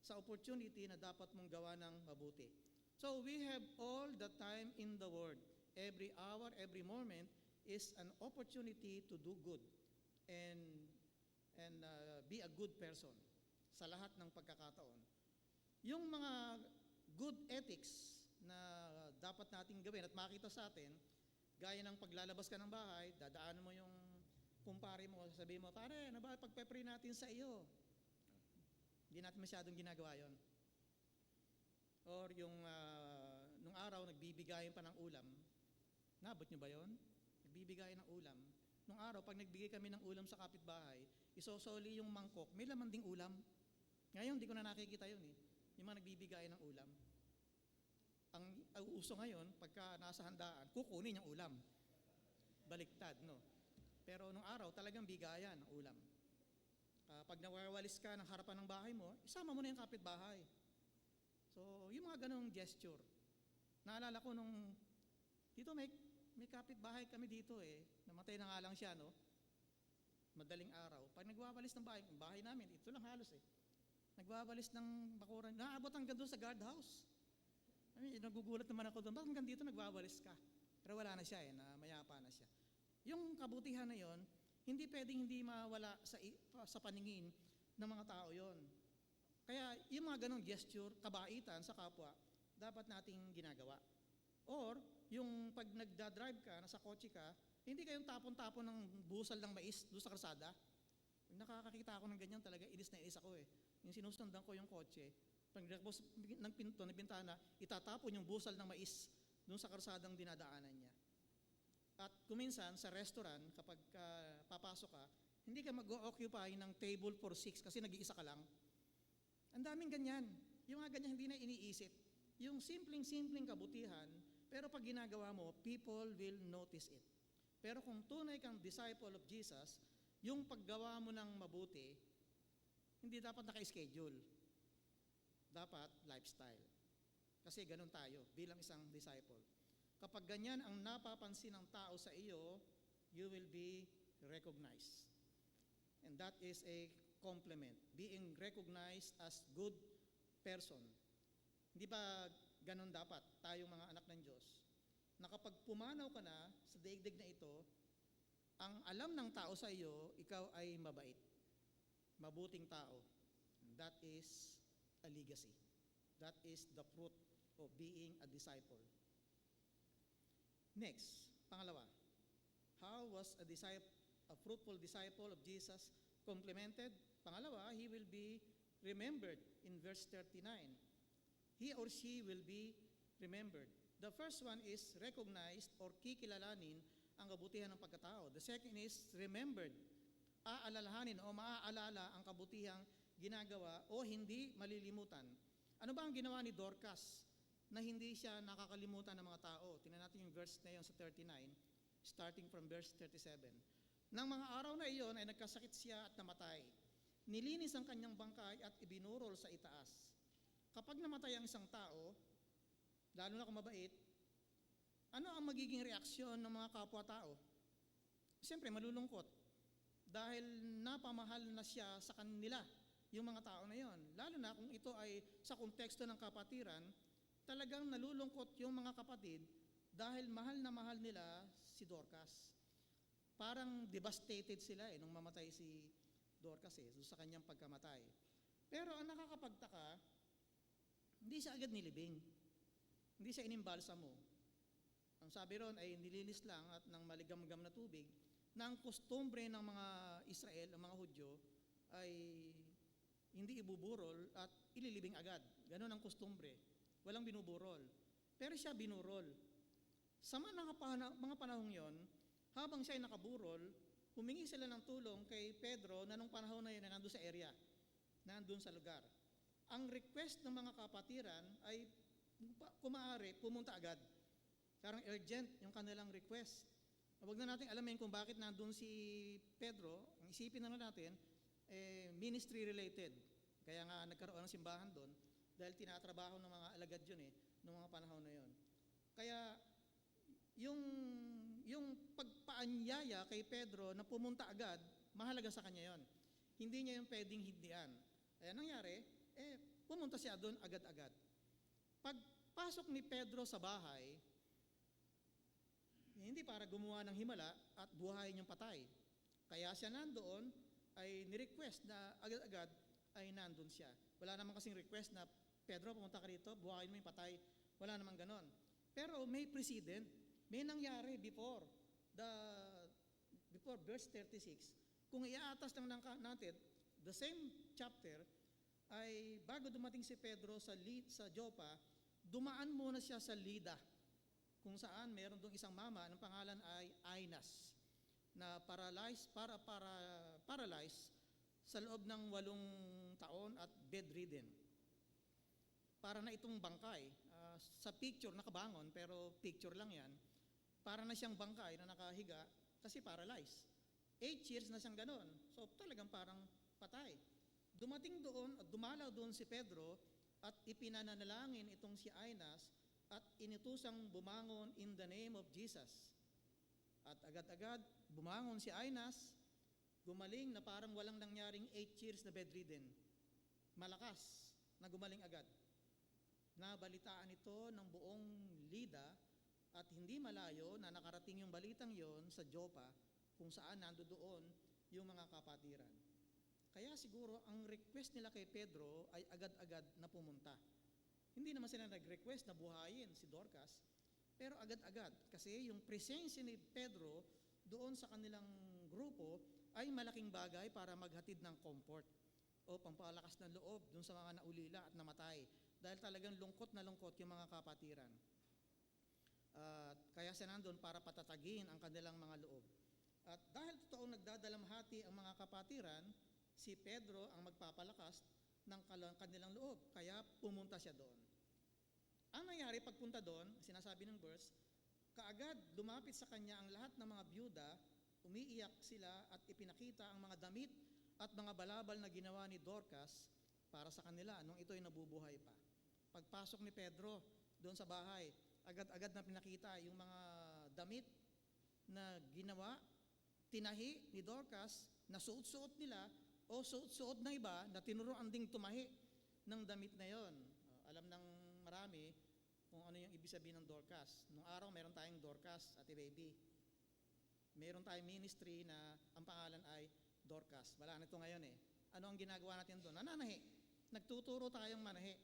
[SPEAKER 3] sa opportunity na dapat mong gawa ng mabuti. So we have all the time in the world. Every hour, every moment is an opportunity to do good and be a good person sa lahat ng pagkakataon. Yung mga good ethics na dapat nating gawin at makita sa atin, gaya ng paglalabas ka ng bahay, dadaanan mo yung kumpare mo, sasabihin mo, pare, ano ba pagpe-pray natin sa iyo? Hindi natin masyadong ginagawa yon. Or yung nung araw, nagbibigayan pa ng ulam. Nabot nyo ba yon? Nagbibigayan ng ulam. Nung araw, pag nagbigay kami ng ulam sa kapitbahay, isosoli yung mangkok, may laman ding ulam. Ngayon, di ko na nakikita yun eh. Yung mga nagbibigayan ng ulam. Ang uso ngayon, pagka nasa handaan, kukunin yung ulam. Baliktad, no? Pero nung araw, talagang bigayan ang ulam. Pag nawawalis ka ng harapan ng bahay mo, isama mo na yung kapitbahay. So, yung mga ganong gesture. Naalala ko nung, dito may kapitbahay kami dito eh. Namatay na nga lang siya, no? Madaling araw. Pag nagwawalis ng bahay namin, ito lang halos eh. Nagwawalis ng bakuran, naabot hanggang doon sa guardhouse. Nagugulat naman ako doon, bakit hanggang dito nagwawalis ka? Pero wala na siya eh, mayapa na siya. Yung kabutihan na yon, hindi pwedeng hindi mawala sa paningin ng mga tao yon. Kaya yung mga ganong gesture, kabaitan sa kapwa, dapat nating ginagawa. Or, yung pag nagdadrive ka, nasa kotse ka, hindi kayong tapon-tapon ng busal ng mais doon sa kalsada. Nakakakita ako ng ganyan talaga, inis na inis ako eh. Yung sinusundan ko yung kotse, pag nagbukas ng pinto, ng bintana, itatapon yung busal ng mais doon sa kalsadang dinadaanan niya. At kuminsan sa restaurant, kapag papasok ka, hindi ka mag-occupy ng table for 6 kasi nag-iisa ka lang. Ang daming ganyan. Yung mga ganyan hindi na iniisip. Yung simpleng-simpleng kabutihan, pero pag ginagawa mo, people will notice it. Pero kung tunay kang disciple of Jesus, yung paggawa mo ng mabuti, hindi dapat naka-schedule. Dapat lifestyle. Kasi ganun tayo bilang isang disciple. Kapag ganyan ang napapansin ng tao sa iyo, you will be recognized. And that is a compliment. Being recognized as good person. Hindi ba ganun dapat tayong mga anak ng Diyos? Na kapag pumanaw ka na sa daigdig na ito, ang alam ng tao sa iyo, ikaw ay mabait. Mabuting tao. And that is a legacy. That is the fruit of being a disciple. Next, pangalawa, how was a fruitful disciple of Jesus complimented? Pangalawa, he will be remembered in verse 39. He or she will be remembered. The first one is recognized or kikilalanin ang kabutihan ng pagkatao. The second is remembered. Aalalahanin o maaalala ang kabutihang ginagawa o hindi malilimutan. Ano ba ang ginawa ni Dorcas na hindi siya nakakalimutan ng mga tao? Tingnan natin yung verse na yun sa 39, starting from verse 37. Nang mga araw na iyon ay nagkasakit siya at namatay. Nilinis ang kanyang bangkay at ibinurol sa itaas. Kapag namatay ang isang tao, lalo na kung mabait, ano ang magiging reaksyon ng mga kapwa-tao? Siyempre, malulungkot. Dahil napamahal na siya sa kanila, yung mga tao na yon. Lalo na kung ito ay sa konteksto ng kapatiran, talagang nalulungkot yung mga kapatid dahil mahal na mahal nila si Dorcas. Parang devastated sila nung mamatay si Dorcas sa kanyang pagkamatay. Pero ang nakakapagtaka, hindi siya agad nilibing. Hindi siya inimbalsamo. Ang sabi ron ay nilinis lang at ng maligam-gam na tubig na ang kostumbre ng mga Israel, ng mga Hudyo, ay hindi ibuburol at ililibing agad. Ganon ang kustumbre. Walang binuburol. Pero siya binurol. Sa mga panahong yon, habang siya ay nakaburol, humingi sila ng tulong kay Pedro na nung panahon na yun na nandun sa area, nandun sa lugar. Ang request ng mga kapatiran ay kung maaari, pumunta agad. Parang urgent yung kanilang request. Huwag na natin alamin kung bakit nandun si Pedro. Ang isipin na natin, ministry related. Kaya nga nagkaroon ng simbahan doon dahil tinatrabaho ng mga alagad yun noong mga panahon na yun. Kaya yung pagpaanyaya kay Pedro na pumunta agad, mahalaga sa kanya yon. Hindi niya yung pwedeng hindian. Kaya nangyari, pumunta siya doon agad-agad. Pagpasok ni Pedro sa bahay, hindi para gumawa ng himala at buhayin yung patay. Kaya siya nandoon ay ni-request na agad-agad ay nandun siya. Wala naman kasing request na, Pedro, pumunta ka rito, buhayin mo yung patay. Wala naman ganon. Pero may precedent. May nangyari before verse 36. Kung iaatas lang natin, the same chapter, ay bago dumating si Pedro sa Joppa, dumaan muna siya sa Lida, kung saan meron doong isang mama, ang pangalan ay Ainas, na paralyzed sa loob ng 8 taon at bedridden. Para na itong bangkay. Sa picture, nakabangon, pero picture lang yan. Para na siyang bangkay na nakahiga kasi paralyzed. 8 years na siyang ganon. So talagang parang patay. Dumating doon at dumalaw doon si Pedro at ipinananalangin itong si Ainas at inutusang bumangon in the name of Jesus. At agad-agad bumangon si Ainas, gumaling na parang walang nangyaring 8 years na bedridden. Malakas na gumaling agad. Nabalitaan ito ng buong Lida at hindi malayo na nakarating yung balitang yon sa Joppa kung saan nandoon yung mga kapatiran. Kaya siguro ang request nila kay Pedro ay agad-agad na pumunta. Hindi naman sila nag-request na buhayin si Dorcas, pero agad-agad kasi yung presensya ni Pedro doon sa kanilang grupo ay malaking bagay para maghatid ng comfort o pampalakas ng loob doon sa mga naulila at namatay dahil talagang lungkot na lungkot yung mga kapatiran. Kaya siya nandun para patatagin ang kanilang mga loob. At dahil totoong nagdadalamhati ang mga kapatiran, si Pedro ang magpapalakas ng kanilang loob. Kaya pumunta siya doon. Ang nangyari pagpunta doon, sinasabi ng verse, kaagad lumapit sa kanya ang lahat ng mga byuda, umiiyak sila at ipinakita ang mga damit at mga balabal na ginawa ni Dorcas para sa kanila nung ito'y nabubuhay pa. Pagpasok ni Pedro doon sa bahay, agad-agad na pinakita yung mga damit na ginawa, tinahi ni Dorcas, na suot-suot nila o suot-suot na iba na tinuruan ding tumahi ng damit na yon. Alam ng marami kung ano yung ibig sabihin ng Dorcas. Nung araw meron tayong Dorcas, Ate Baby. Meron tayong ministry na ang pangalan ay Dorcas. Wala na ito ngayon Ano ang ginagawa natin doon? Nananahi. Nagtuturo tayong manahi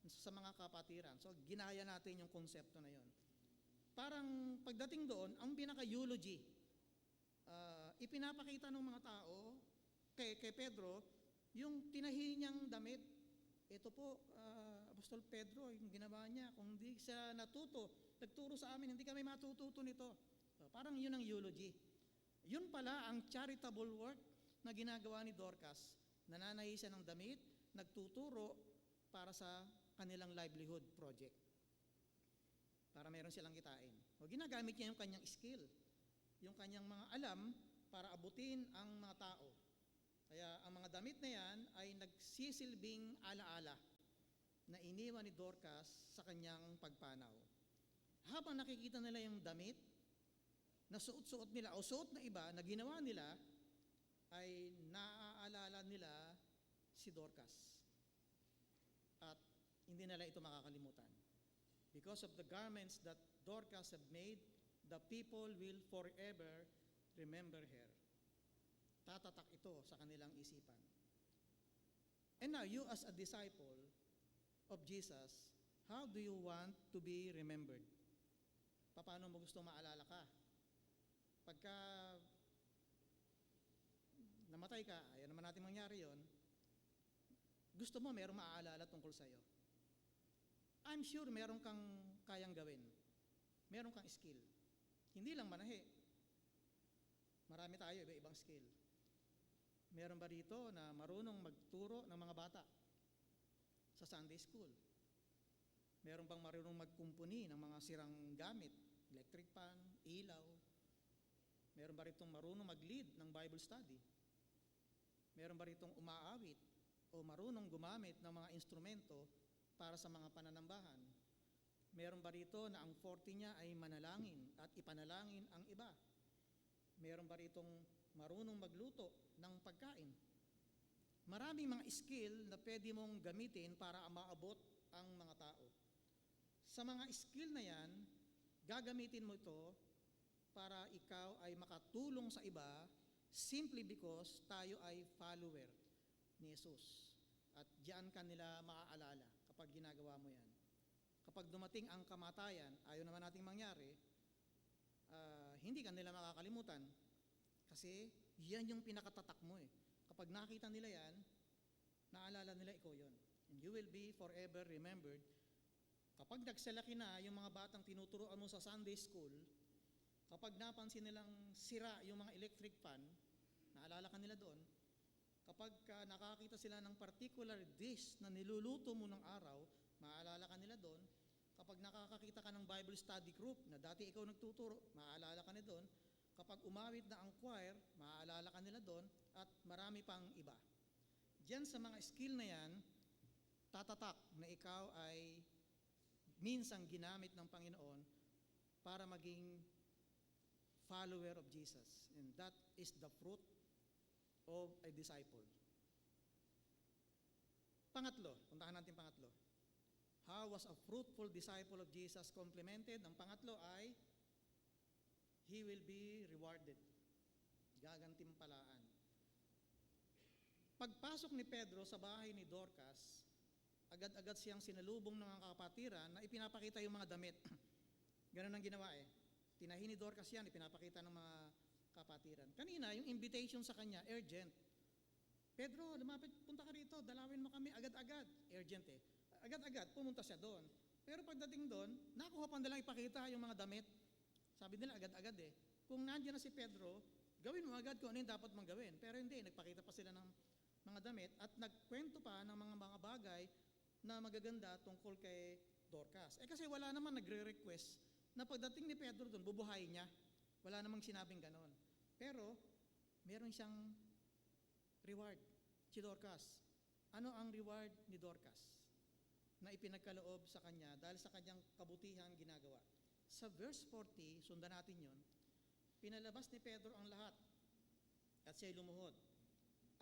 [SPEAKER 3] sa mga kapatiran. So, ginaya natin yung konsepto na yon. Parang pagdating doon, ang pinaka-eulogy, ipinapakita ng mga tao kay Pedro, yung tinahi niyang damit. Ito po, Apostol Pedro, yung ginawa niya, kung hindi siya nagturo sa amin, hindi kami matututo nito. Parang yun ang eulogy. Yun pala ang charitable work na ginagawa ni Dorcas. Nananahi siya ng damit, nagtuturo para sa kanilang livelihood project. Para meron silang kitain. O ginagamit niya yung kanyang skill, yung kanyang mga alam para abutin ang mga tao. Kaya ang mga damit na yan ay nagsisilbing alaala na iniwan ni Dorcas sa kanyang pagpanaw. Habang nakikita nila yung damit na suot-suot nila o suot na iba na ginawa nila, ay naaalala nila si Dorcas. At hindi nila ito makakalimutan. Because of the garments that Dorcas have made, the people will forever remember her. Tatatak ito sa kanilang isipan. And now, you as a disciple of Jesus, how do you want to be remembered? Paano mo gusto maalala ka? Pagka namatay ka, ayaw naman natin mangyari yon, gusto mo merong maaalala tungkol sa'yo. I'm sure meron kang kayang gawin. Meron kang skill. Hindi lang manahi. Marami tayo, iba-ibang skill. Meron ba rito na marunong magturo ng mga bata sa Sunday school? Meron bang marunong magkumpuni ng mga sirang gamit? Electric pan, ilaw. Meron ba ritong marunong mag-lead ng Bible study? Meron ba ritong umaawit o marunong gumamit ng mga instrumento para sa mga pananambahan? Meron ba rito na ang forte niya ay manalangin at ipanalangin ang iba? Meron ba ritong marunong magluto ng pagkain? Maraming mga skill na pwede mong gamitin para maabot ang mga tao. Sa mga skill na yan, gagamitin mo ito para ikaw ay makatulong sa iba simply because tayo ay follower ni Jesus. At diyan ka nila maaalala kapag ginagawa mo yan. Kapag dumating ang kamatayan, ayaw naman nating mangyari, hindi ka nila makakalimutan. Kasi yan yung pinakatatak mo eh. Kapag nakita nila yan, naalala nila ikaw yon. And you will be forever remembered. Kapag nagsalaki na yung mga batang tinuturoan mo sa Sunday school, kapag napansin nilang sira yung mga electric fan, naalala ka nila doon. Kapag nakakita sila ng particular dish na niluluto mo ng araw, maaalala ka nila doon. Kapag nakakakita ka ng Bible study group na dati ikaw nagtuturo, maaalala ka nila doon. Kapag umawit na ang choir, maaalala ka nila doon, at marami pang iba. Diyan sa mga skill na yan, tatatak na ikaw ay minsang ginamit ng Panginoon para maging follower of Jesus. And that is the fruit of a disciple. Pangatlo, puntahan natin pangatlo. How was a fruitful disciple of Jesus complemented? Ang pangatlo ay, he will be rewarded. Gagantimpalaan. Pagpasok ni Pedro sa bahay ni Dorcas, agad-agad siyang sinalubong ng mga kapatiran na ipinapakita yung mga damit. Ganun ang ginawa eh. Tinahi ni Dorcas yan, ipinapakita ng mga kapatiran. Kanina, yung invitation sa kanya, urgent. Pedro, lumapit, punta ka rito, dalawin mo kami, agad-agad. Urgent eh. Agad-agad, pumunta siya doon. Pero pagdating doon, nakuha pa nilang ipakita yung mga damit. Sabi nila, agad-agad eh. Kung nandiyan na si Pedro, gawin mo agad kung ano yung dapat mong gawin. Pero hindi, nagpakita pa sila ng mga damit at nagkwento pa ng mga bagay na magaganda tungkol kay Dorcas. Eh kasi wala naman nagre-request na pagdating ni Pedro doon, bubuhayin niya. Wala namang sinabing ganon. Pero, meron siyang reward, si Dorcas. Ano ang reward ni Dorcas na ipinagkaloob sa kanya dahil sa kanyang kabutihan ginagawa? Sa verse 40, sundan natin yun, pinalabas ni Pedro ang lahat at siya'y lumuhod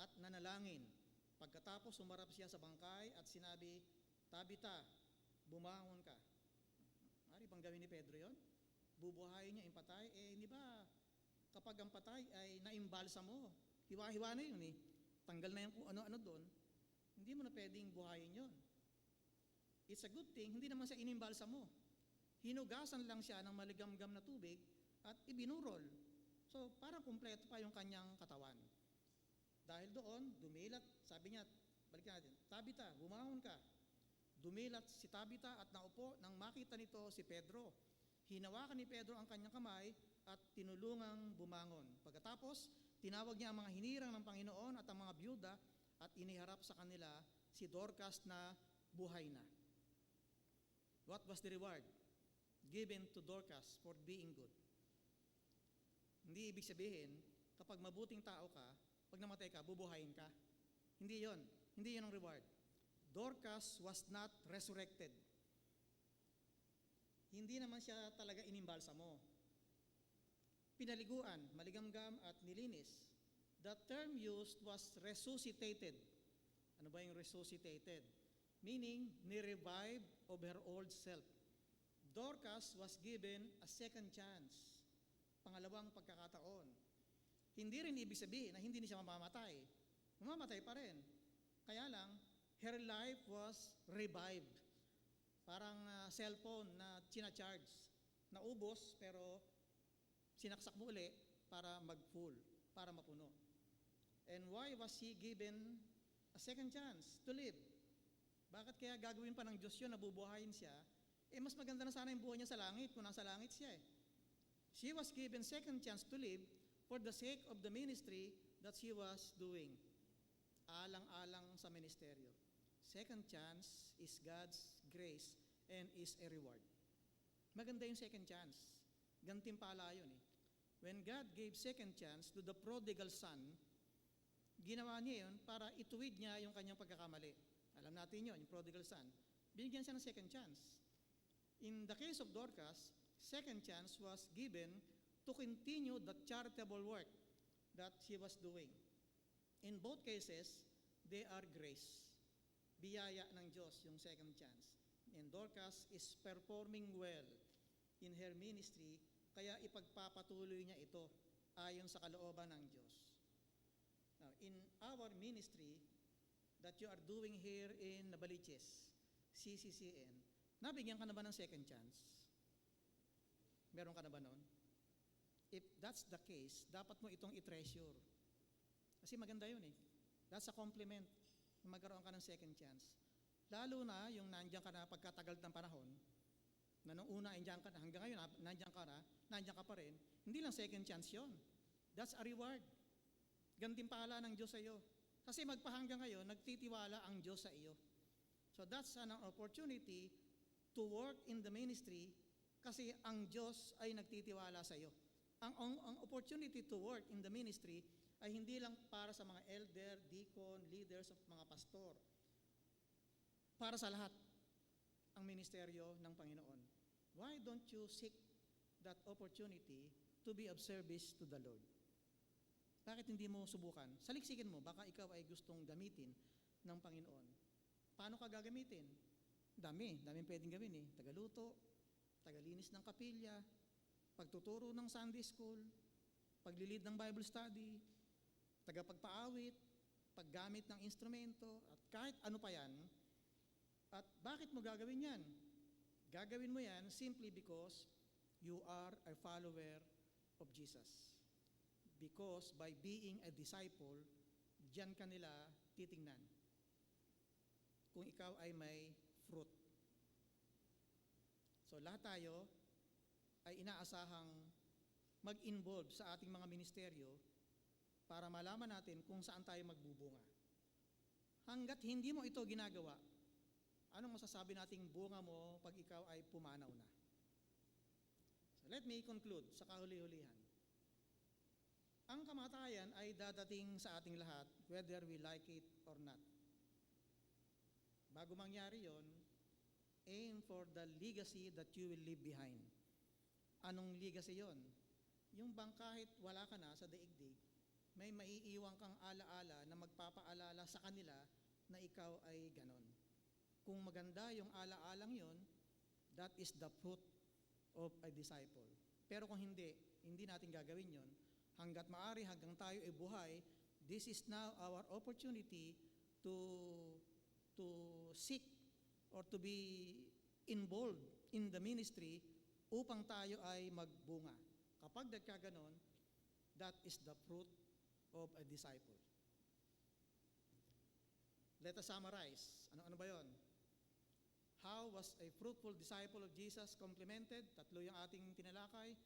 [SPEAKER 3] at nanalangin. Pagkatapos, sumarap siya sa bangkay at sinabi, Tabita, bumangon ka. Ari bang gawin ni Pedro yon? Bubuhayin niya yung patay? Eh, hindi ba kapag ang patay ay naimbalsa mo, hiwa-hiwa na yun eh. Tanggal na yung kung ano-ano doon, hindi mo na pwedeng buhayin yon. It's a good thing, hindi naman siya inimbalsa mo. Hinugasan lang siya ng maligamgam na tubig at ibinurol. So, parang kumpleto pa yung kanyang katawan. Dahil doon, dumilat, sabi niya, balikan natin, Tabita, bumangon ka. Dumilat si Tabita at naupo nang makita nito si Pedro. Hinawakan ni Pedro ang kanyang kamay at tinulungang bumangon. Pagkatapos, tinawag niya ang mga hinirang ng Panginoon at ang mga byuda at iniharap sa kanila si Dorcas na buhay na. What was the reward given to Dorcas for being good? Hindi ibig sabihin, kapag mabuting tao ka, pag namatay ka, bubuhayin ka. Hindi yon. Hindi yon ang reward. Dorcas was not resurrected. Hindi naman siya talaga inimbalsa mo. Pinaliguan, maligamgam at nilinis. The term used was resuscitated. Ano ba yung resuscitated? Meaning, ni-revive of her old self. Dorcas was given a second chance. Pangalawang pagkakataon. Hindi rin ibig sabihin na hindi siya mamamatay. Mamamatay pa rin. Kaya lang, her life was revived. Parang cellphone na charge. Naubos pero sinaksak mo uli para mag-full, para mapuno. And why was she given A second chance to live. Bakit kaya gagawin pa ng Diyos yun, nabubuhayin siya? Mas maganda na sana yung buhay niya sa langit kung nasa langit siya. She was given second chance to live for the sake of the ministry that she was doing. Alang-alang sa ministeryo. Second chance is God's grace and is a reward. Maganda yung second chance. Gantimpala yun. When God gave second chance to the prodigal son, ginawa niya yun para ituwid niya yung kanyang pagkakamali. Alam natin yun, yung prodigal son. Binigyan siya ng second chance. In the case of Dorcas, second chance was given to continue the charitable work that she was doing. In both cases, they are grace. Biyaya ng Diyos yung second chance. And Dorcas is performing well in her ministry, kaya ipagpapatuloy niya ito ayon sa kalooban ng Diyos. Now, in our ministry that you are doing here in Nabaliches, CCCN, nabigyan ka na ba ng second chance? Meron ka na ba nun? If that's the case, dapat mo itong i-treasure. Kasi maganda yun eh. That's a compliment na magkaroon ka ng second chance. Lalo na yung nandiyan ka na pagkatagal ng panahon, na nung una nandiyan ka na, hanggang ngayon nandiyan ka pa rin, hindi lang second chance yon. That's a reward. Gantimpala ng Diyos sa iyo. Kasi magpahanggang ngayon, nagtitiwala ang Diyos sa iyo. So that's an opportunity to work in the ministry kasi ang Diyos ay nagtitiwala sa iyo. Ang opportunity to work in the ministry ay hindi lang para sa mga elder, deacon, leaders of mga pastor. Para sa lahat ang ministeryo ng Panginoon. Why don't you seek that opportunity to be of service to the Lord? Bakit hindi mo subukan? Saliksikin mo, baka ikaw ay gustong gamitin ng Panginoon. Paano ka gagamitin? Daming pwedeng gawin eh. Tagaluto, tagalinis ng kapilya, pagtuturo ng Sunday school, paglilid ng Bible study, tagapagpaawit, paggamit ng instrumento, at kahit ano pa yan. At bakit mo gagawin yan? Gagawin mo yan simply because you are a follower of Jesus. Because by being a disciple, diyan ka nila titingnan kung ikaw ay may fruit. So lahat tayo ay inaasahang mag-involve sa ating mga ministeryo para malaman natin kung saan tayo magbubunga. Hanggat hindi mo ito ginagawa, anong masasabi nating bunga mo pag ikaw ay pumanaw na? So let me conclude sa kahuli-hulihan. Ang kamatayan ay dadating sa ating lahat, whether we like it or not. Bago mangyari yon, aim for the legacy that you will leave behind. Anong legacy yon? Yung bang kahit wala ka na sa daigdig, may maiiwan kang alaala na magpapaalala sa kanila na ikaw ay ganon. Kung maganda yung alaalang yon, that is the fruit of a disciple. Pero kung hindi natin gagawin yon, hanggat maaari, hanggang tayo ay buhay, this is now our opportunity to seek or to be involved in the ministry upang tayo ay magbunga. Kapag nagkaganon, that is the fruit of a disciple. Let us summarize. Ano ba yon? How was a fruitful disciple of Jesus complemented? Tatlo yung ating tinalakay.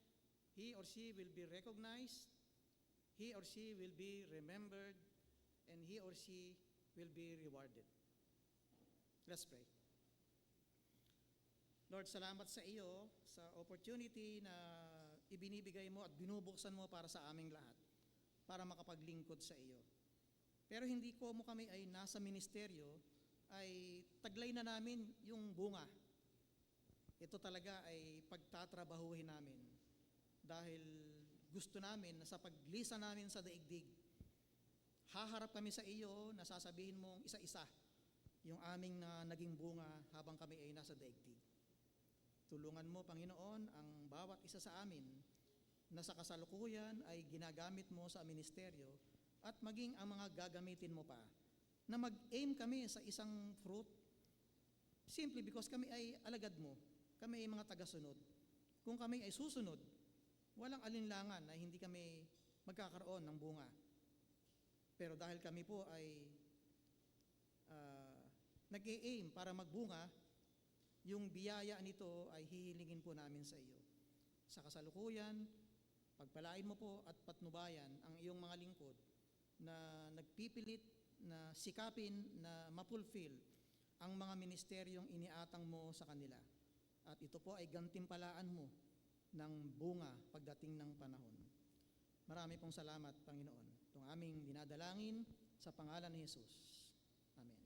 [SPEAKER 3] He or she will be recognized, he or she will be remembered, and he or she will be rewarded. Let's pray. Lord, salamat sa iyo sa opportunity na ibinibigay mo at binubuksan mo para sa aming lahat, para makapaglingkod sa iyo. Pero hindi ko mo kami ay nasa ministeryo, ay taglay na namin yung bunga. Ito talaga ay pagtatrabahuhin namin dahil gusto namin na sa paglisa namin sa daigdig, haharap kami sa iyo na sasabihin mong isa-isa yung aming naging bunga habang kami ay nasa daigdig. Tulungan mo, Panginoon, ang bawat isa sa amin na sa kasalukuyan ay ginagamit mo sa ministeryo at maging ang mga gagamitin mo pa na mag-aim kami sa isang fruit simply because kami ay alagad mo, kami ay mga tagasunod. Kung kami ay susunod, walang alinlangan na hindi kami magkakaroon ng bunga. Pero dahil kami po ay nag-e-aim para magbunga, yung biyaya nito ay hihilingin po namin sa iyo. Sa kasalukuyan, pagpalain mo po at patnubayan ang iyong mga lingkod na nagpipilit na sikapin na mapulfill ang mga ministeryong iniatang mo sa kanila. At ito po ay gantimpalaan mo ng bunga pagdating ng panahon. Marami pong salamat, Panginoon. Itong aming dinadalangin sa pangalan ni Jesus. Amen.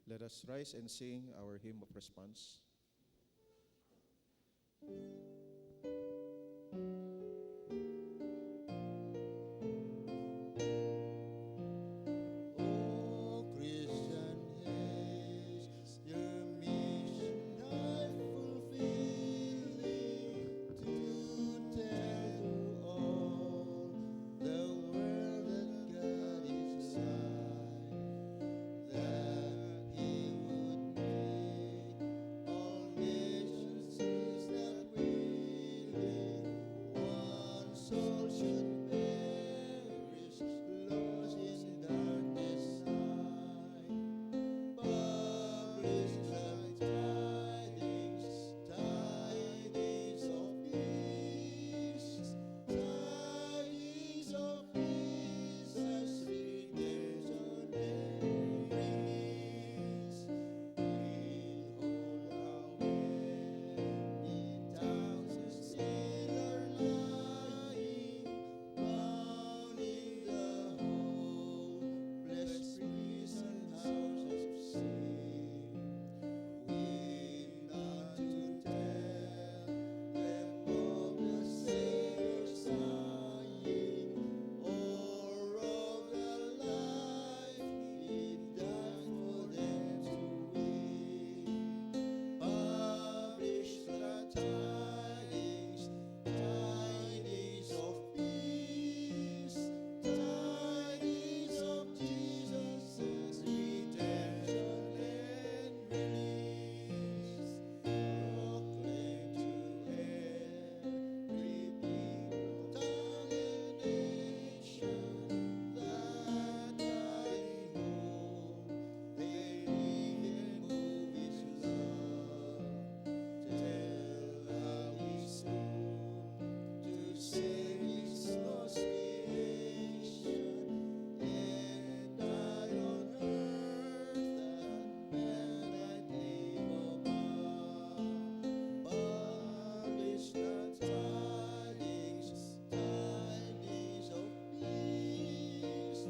[SPEAKER 1] Let us rise and sing our hymn of response.
[SPEAKER 2] O Christian haste, your mission I fulfilling, to tell to all the world that God is nigh, that He would make all nations His, that willing one soul should perish, lost in darkness night. Publish the tidings, tidings of peace, tidings of Jesus' redemption and release. Behold how many thousands still are lying, bound in the hopeless prison house of sin. We not to tell them of the Savior's dying, or of the life He died for them to win. Publish the tidings, tidings of peace, tidings of Jesus' redemption and release. Proclaim to every people, tongue and nation, that dying hope they live and move His love. Tell how He soon to save His lost creation, and died on earth that man might live above. Publish the tidings, tidings of peace,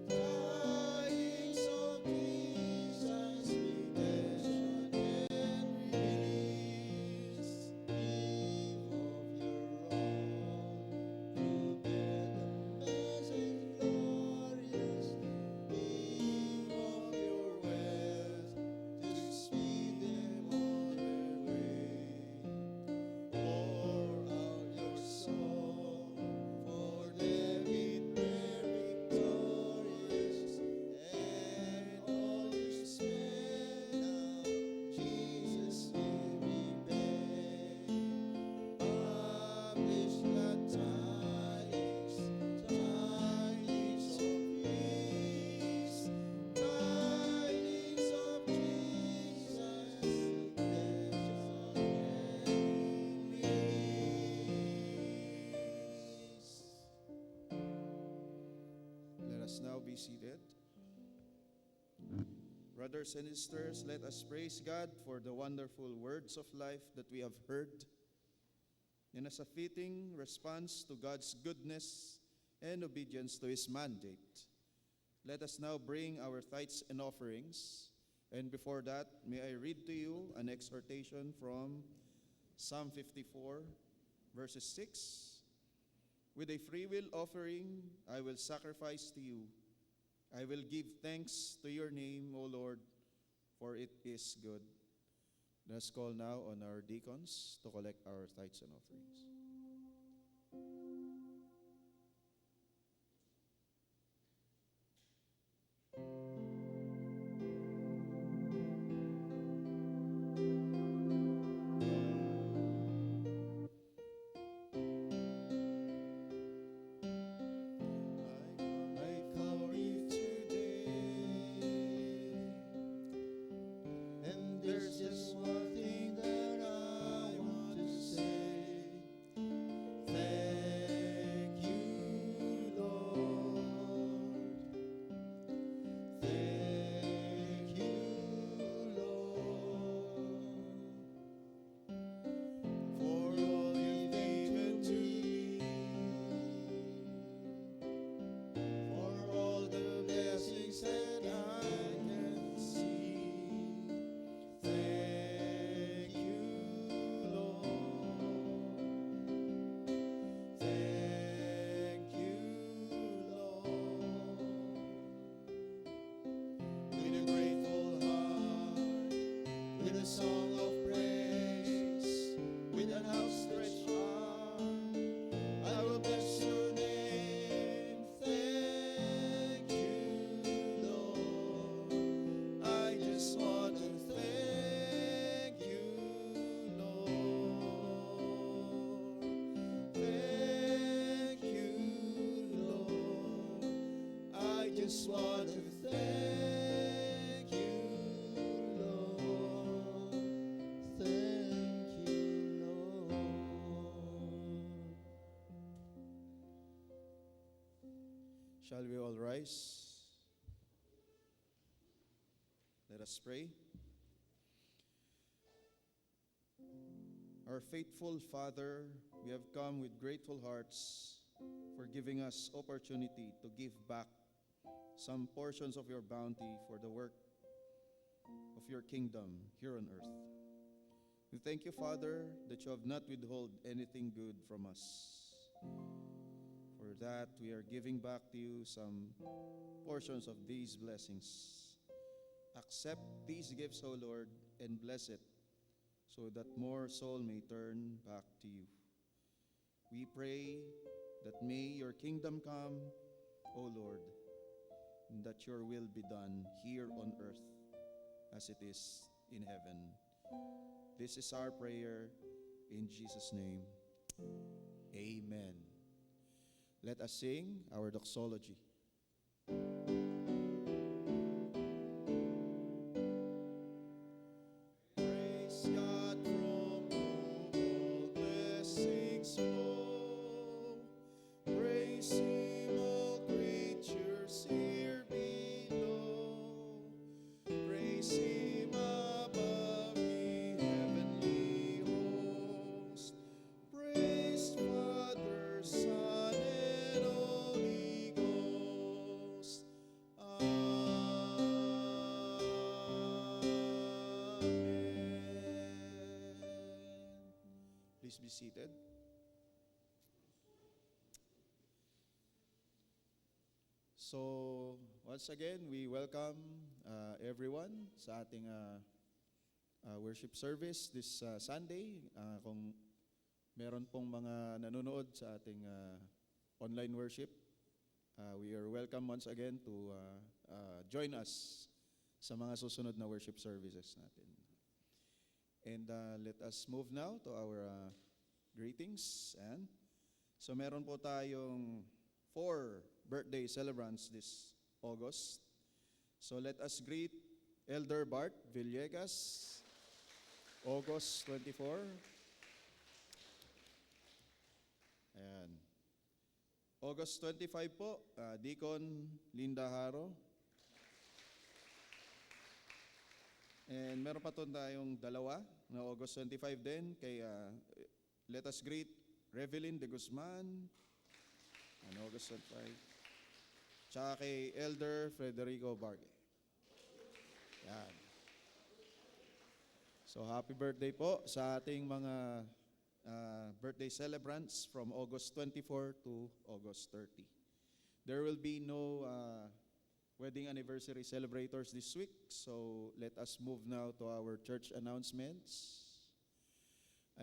[SPEAKER 2] tidings of Jesus' redemption and release. Give of your own to bear the message glorious. Give of your wealth to speed them on their way. Pour out your soul for them in prayer victorious, and all you spend now Jesus will repay. Publish the tidings, tidings of peace, tidings of Jesus' redemption and release.
[SPEAKER 1] Let us now be seated. Brothers and sisters, let us praise God for the wonderful words of life that we have heard. And as a fitting response to God's goodness and obedience to His mandate, let us now bring our tithes and offerings. And before that, may I read to you an exhortation from Psalm 54, verses 6. With a freewill offering, I will sacrifice to you. I will give thanks to your name, O Lord, for it is good. Let us call now on our deacons to collect our tithes and offerings.
[SPEAKER 2] song of praise with an outstretched arm. I will bless your name. Thank you, Lord. I just want to thank you, Lord. Thank you, Lord. I just want to thank you, Lord. Thank you, Lord.
[SPEAKER 1] Shall we all rise? Let us pray. Our faithful Father, we have come with grateful hearts for giving us opportunity to give back some portions of your bounty for the work of your kingdom here on earth. We thank you, Father, that you have not withheld anything good from us. For that, we are giving back to you some portions of these blessings. Accept these gifts, O Lord, and bless it, so that more soul may turn back to you. We pray that may your kingdom come, O Lord, and that your will be done here on earth as it is in heaven. This is our prayer in Jesus' name. Amen. Let us sing our doxology.
[SPEAKER 2] Praise God from whom all blessings flow. Praise Him, all creatures here below. Praise Him above, ye heavenly host. Praise Father, Son, and Holy Ghost. Amen.
[SPEAKER 1] Please be seated. So, once again, we welcome everyone sa ating worship service this Sunday. Kung meron pong mga nanonood sa ating online worship, we are welcome once again to join us sa mga susunod na worship services natin. And let us move now to our greetings. And so meron po tayong 4 birthday celebrants this August. So let us greet Elder Bart Villegas, August 24. Ayan. August 25 po, Deacon Linda Haro. And meron pa tayong dalawa na August 25 din kay let us greet Revelyn de Guzman on August 25. Tsaka kay Elder Federico Barge. Yan. So happy birthday po sa ating mga birthday celebrants from August 24 to August 30. There will be no wedding anniversary celebrators this week, so let us move now to our church announcements.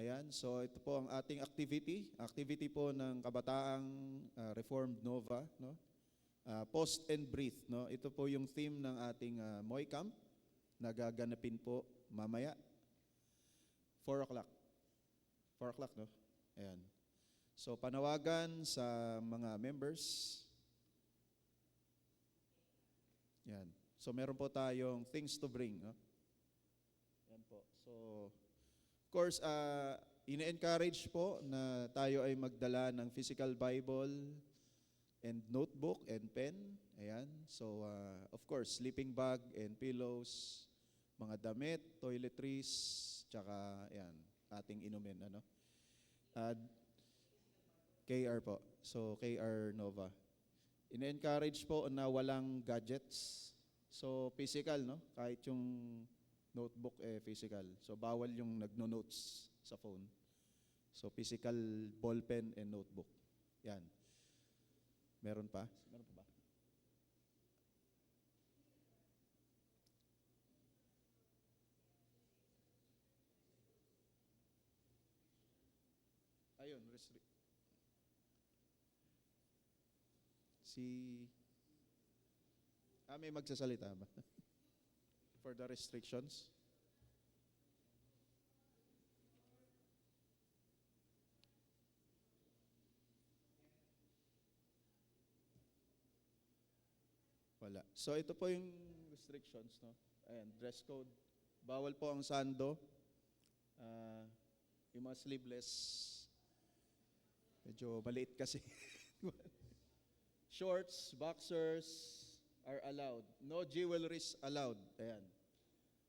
[SPEAKER 1] Ayan, so ito po ang ating activity po ng Kabataang Reformed Nova, no? Post and Breathe, no? Ito po yung theme ng ating Moy Camp na gaganapin po mamaya 4 o'clock. 4 o'clock, no? Ayan. So panawagan sa mga members. Yan. So meron po tayong things to bring, no? Yan po. So of course, ine-encourage po na tayo ay magdala ng physical Bible and notebook and pen. Ayan. So of course, sleeping bag and pillows, mga damit, toiletries, tsaka yan, ating inumin, ano? KR po. So KR Nova. Ine-encourage po na walang gadgets. So physical, no? Kahit yung notebook physical. So bawal yung nagno-notes sa phone. So physical ballpen and notebook. Yan. Meron pa? Meron pa ba? ayun, si, may magsasalita ba? For the restrictions? Wala. So ito po yung restrictions, no? Ayan, dress code. Bawal po ang sando. Ah, yung mga sleeveless, medyo maliit kasi. Shorts, boxers are allowed. No jewelries allowed. Ayan.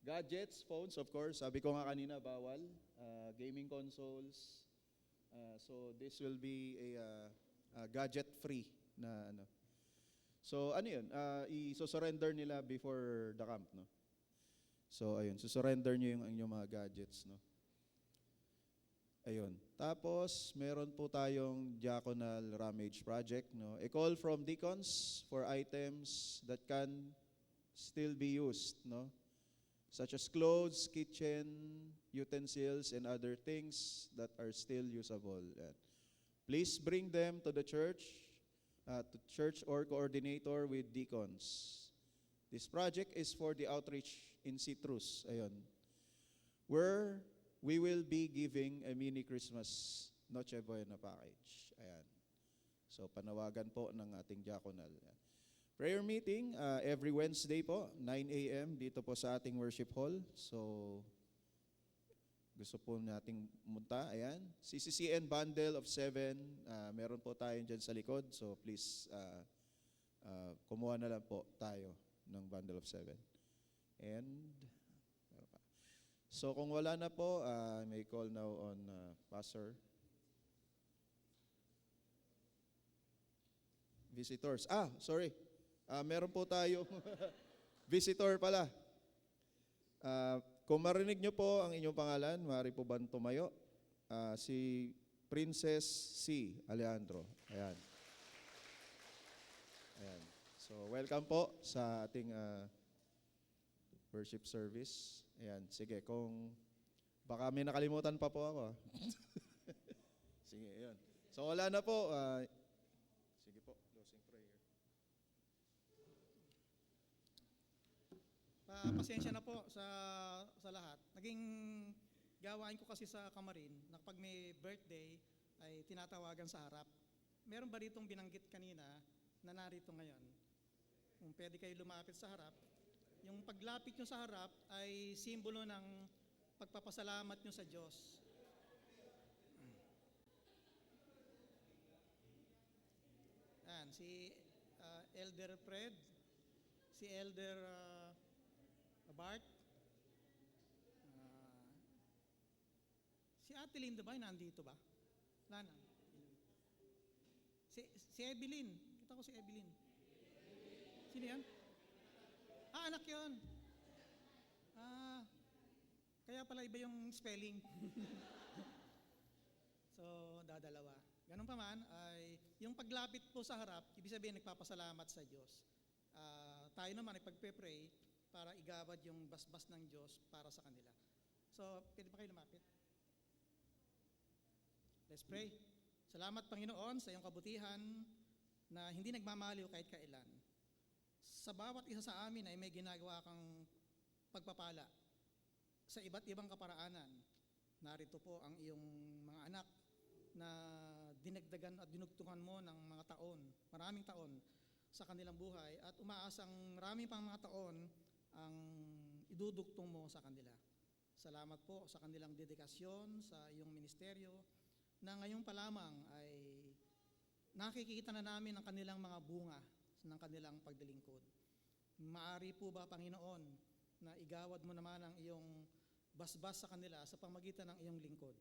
[SPEAKER 1] Gadgets, phones, of course. Sabi ko nga kanina, bawal. Gaming consoles. So this will be a gadget-free na ano. So ano yun? I-surrender nila before the camp, no? So ayun, surrender nyo yung inyong mga gadgets, no? Ayun. Tapos, meron po tayong diaconal rummage project, no? A call from deacons for items that can still be used, no? Such as clothes, kitchen, utensils, and other things that are still usable. Yan. Please bring them to the church or coordinator with deacons. This project is for the outreach in Citrus, ayun, where we will be giving a mini Christmas Noche Buena package. Ayan. So panawagan po ng ating diaconal. Ayan. Prayer meeting every Wednesday po, 9 a.m. dito po sa ating worship hall. So gusto po nating munta. Ayan. CCCN bundle of 7. Meron po tayo dyan sa likod. So please kumuha na lang po tayo ng bundle of 7. And so kung wala na po, may call now on Pastor. Visitors. Sorry. Meron po tayo visitor pala. Kung marinig nyo po ang inyong pangalan, maaari po ba tumayo? Si Princess C. Alejandro. Ayan. Ayan. So welcome po sa ating worship service. Ayan, sige, kung baka may nakalimutan pa po ako. Sige, ayan. So wala na po. Sige po, closing prayer.
[SPEAKER 3] Pasensya na po sa lahat. Naging gawain ko kasi sa Kamarin na kapag may birthday ay tinatawagan sa harap. Meron ba ditong binanggit kanina na narito ngayon? Kung pwede kayo lumapit sa harap. Yung paglapit nyo sa harap ay simbolo ng pagpapasalamat nyo sa Diyos. Yan, si Elder Fred, si Elder Bart, si Ate Linda ba, nandito ba? Wala na. Si Evelyn, kita ko si Evelyn. Sino yan? Anak yun. Kaya pala iba yung spelling. So, dadalawa. Ganun pa man, ay yung paglapit po sa harap, ibig sabihin nagpapasalamat sa Diyos. Tayo naman ay pagpe-pray para igawad yung basbas ng Diyos para sa kanila. So, pwede pa kayo lumapit? Let's pray. Salamat, Panginoon, sa iyong kabutihan na hindi nagmamaliw kahit kailan. Sa bawat isa sa amin ay may ginagawa kang pagpapala sa iba't ibang kaparaanan. Narito po ang iyong mga anak na dinagdagan at dinugtungan mo ng mga taon, maraming taon sa kanilang buhay at umaasang maraming pang mga taon ang idudugtong mo sa kanila. Salamat po sa kanilang dedikasyon sa iyong ministeryo na ngayon pa lamang ay nakikita na namin ang kanilang mga bunga ng kanilang pagdilingkod. Maari po ba, Panginoon, na igawad mo naman ang iyong basbas sa kanila sa pamagitan ng iyong lingkod?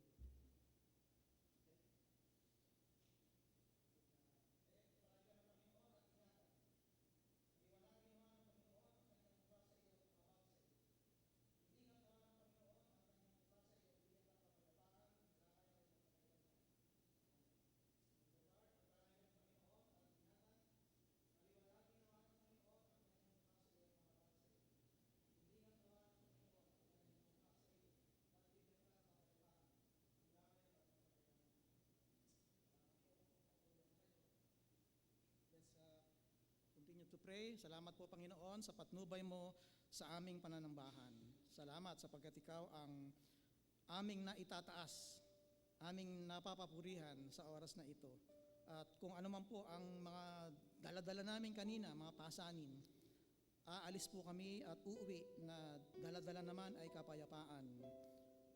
[SPEAKER 3] pray. Salamat po, Panginoon, sa patnubay mo sa aming pananambahan. Salamat sapagkat ikaw ang aming naitataas, aming napapapurihan sa oras na ito. At kung ano man po ang mga daladala namin kanina, mga pasanin, aalis po kami at uuwi na daladala naman ay kapayapaan,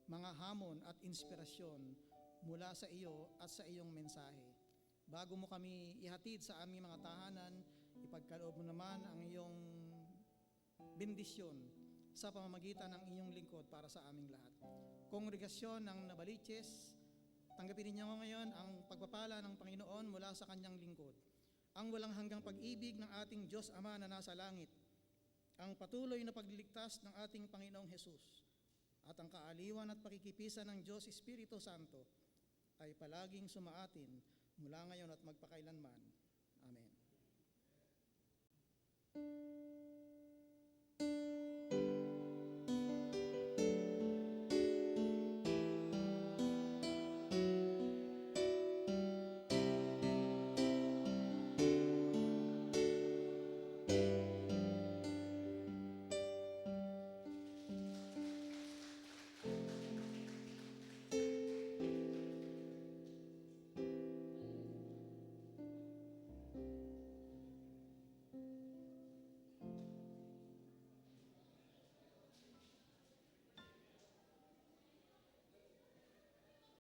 [SPEAKER 3] mga hamon at inspirasyon mula sa iyo at sa iyong mensahe. Bago mo kami ihatid sa aming mga tahanan, ipagkaloob mo naman ang iyong bendisyon sa pamamagitan ng iyong lingkod para sa aming lahat. Kongregasyon ng Nabaliches, tanggapin ninyo ngayon ang pagpapala ng Panginoon mula sa kanyang lingkod. Ang walang hanggang pag-ibig ng ating Diyos Ama na nasa langit, ang patuloy na pagliligtas ng ating Panginoong Hesus, at ang kaaliwan at pakikipisan ng Diyos Espiritu Santo ay palaging sumaatin mula ngayon at magpakailanman. Amen.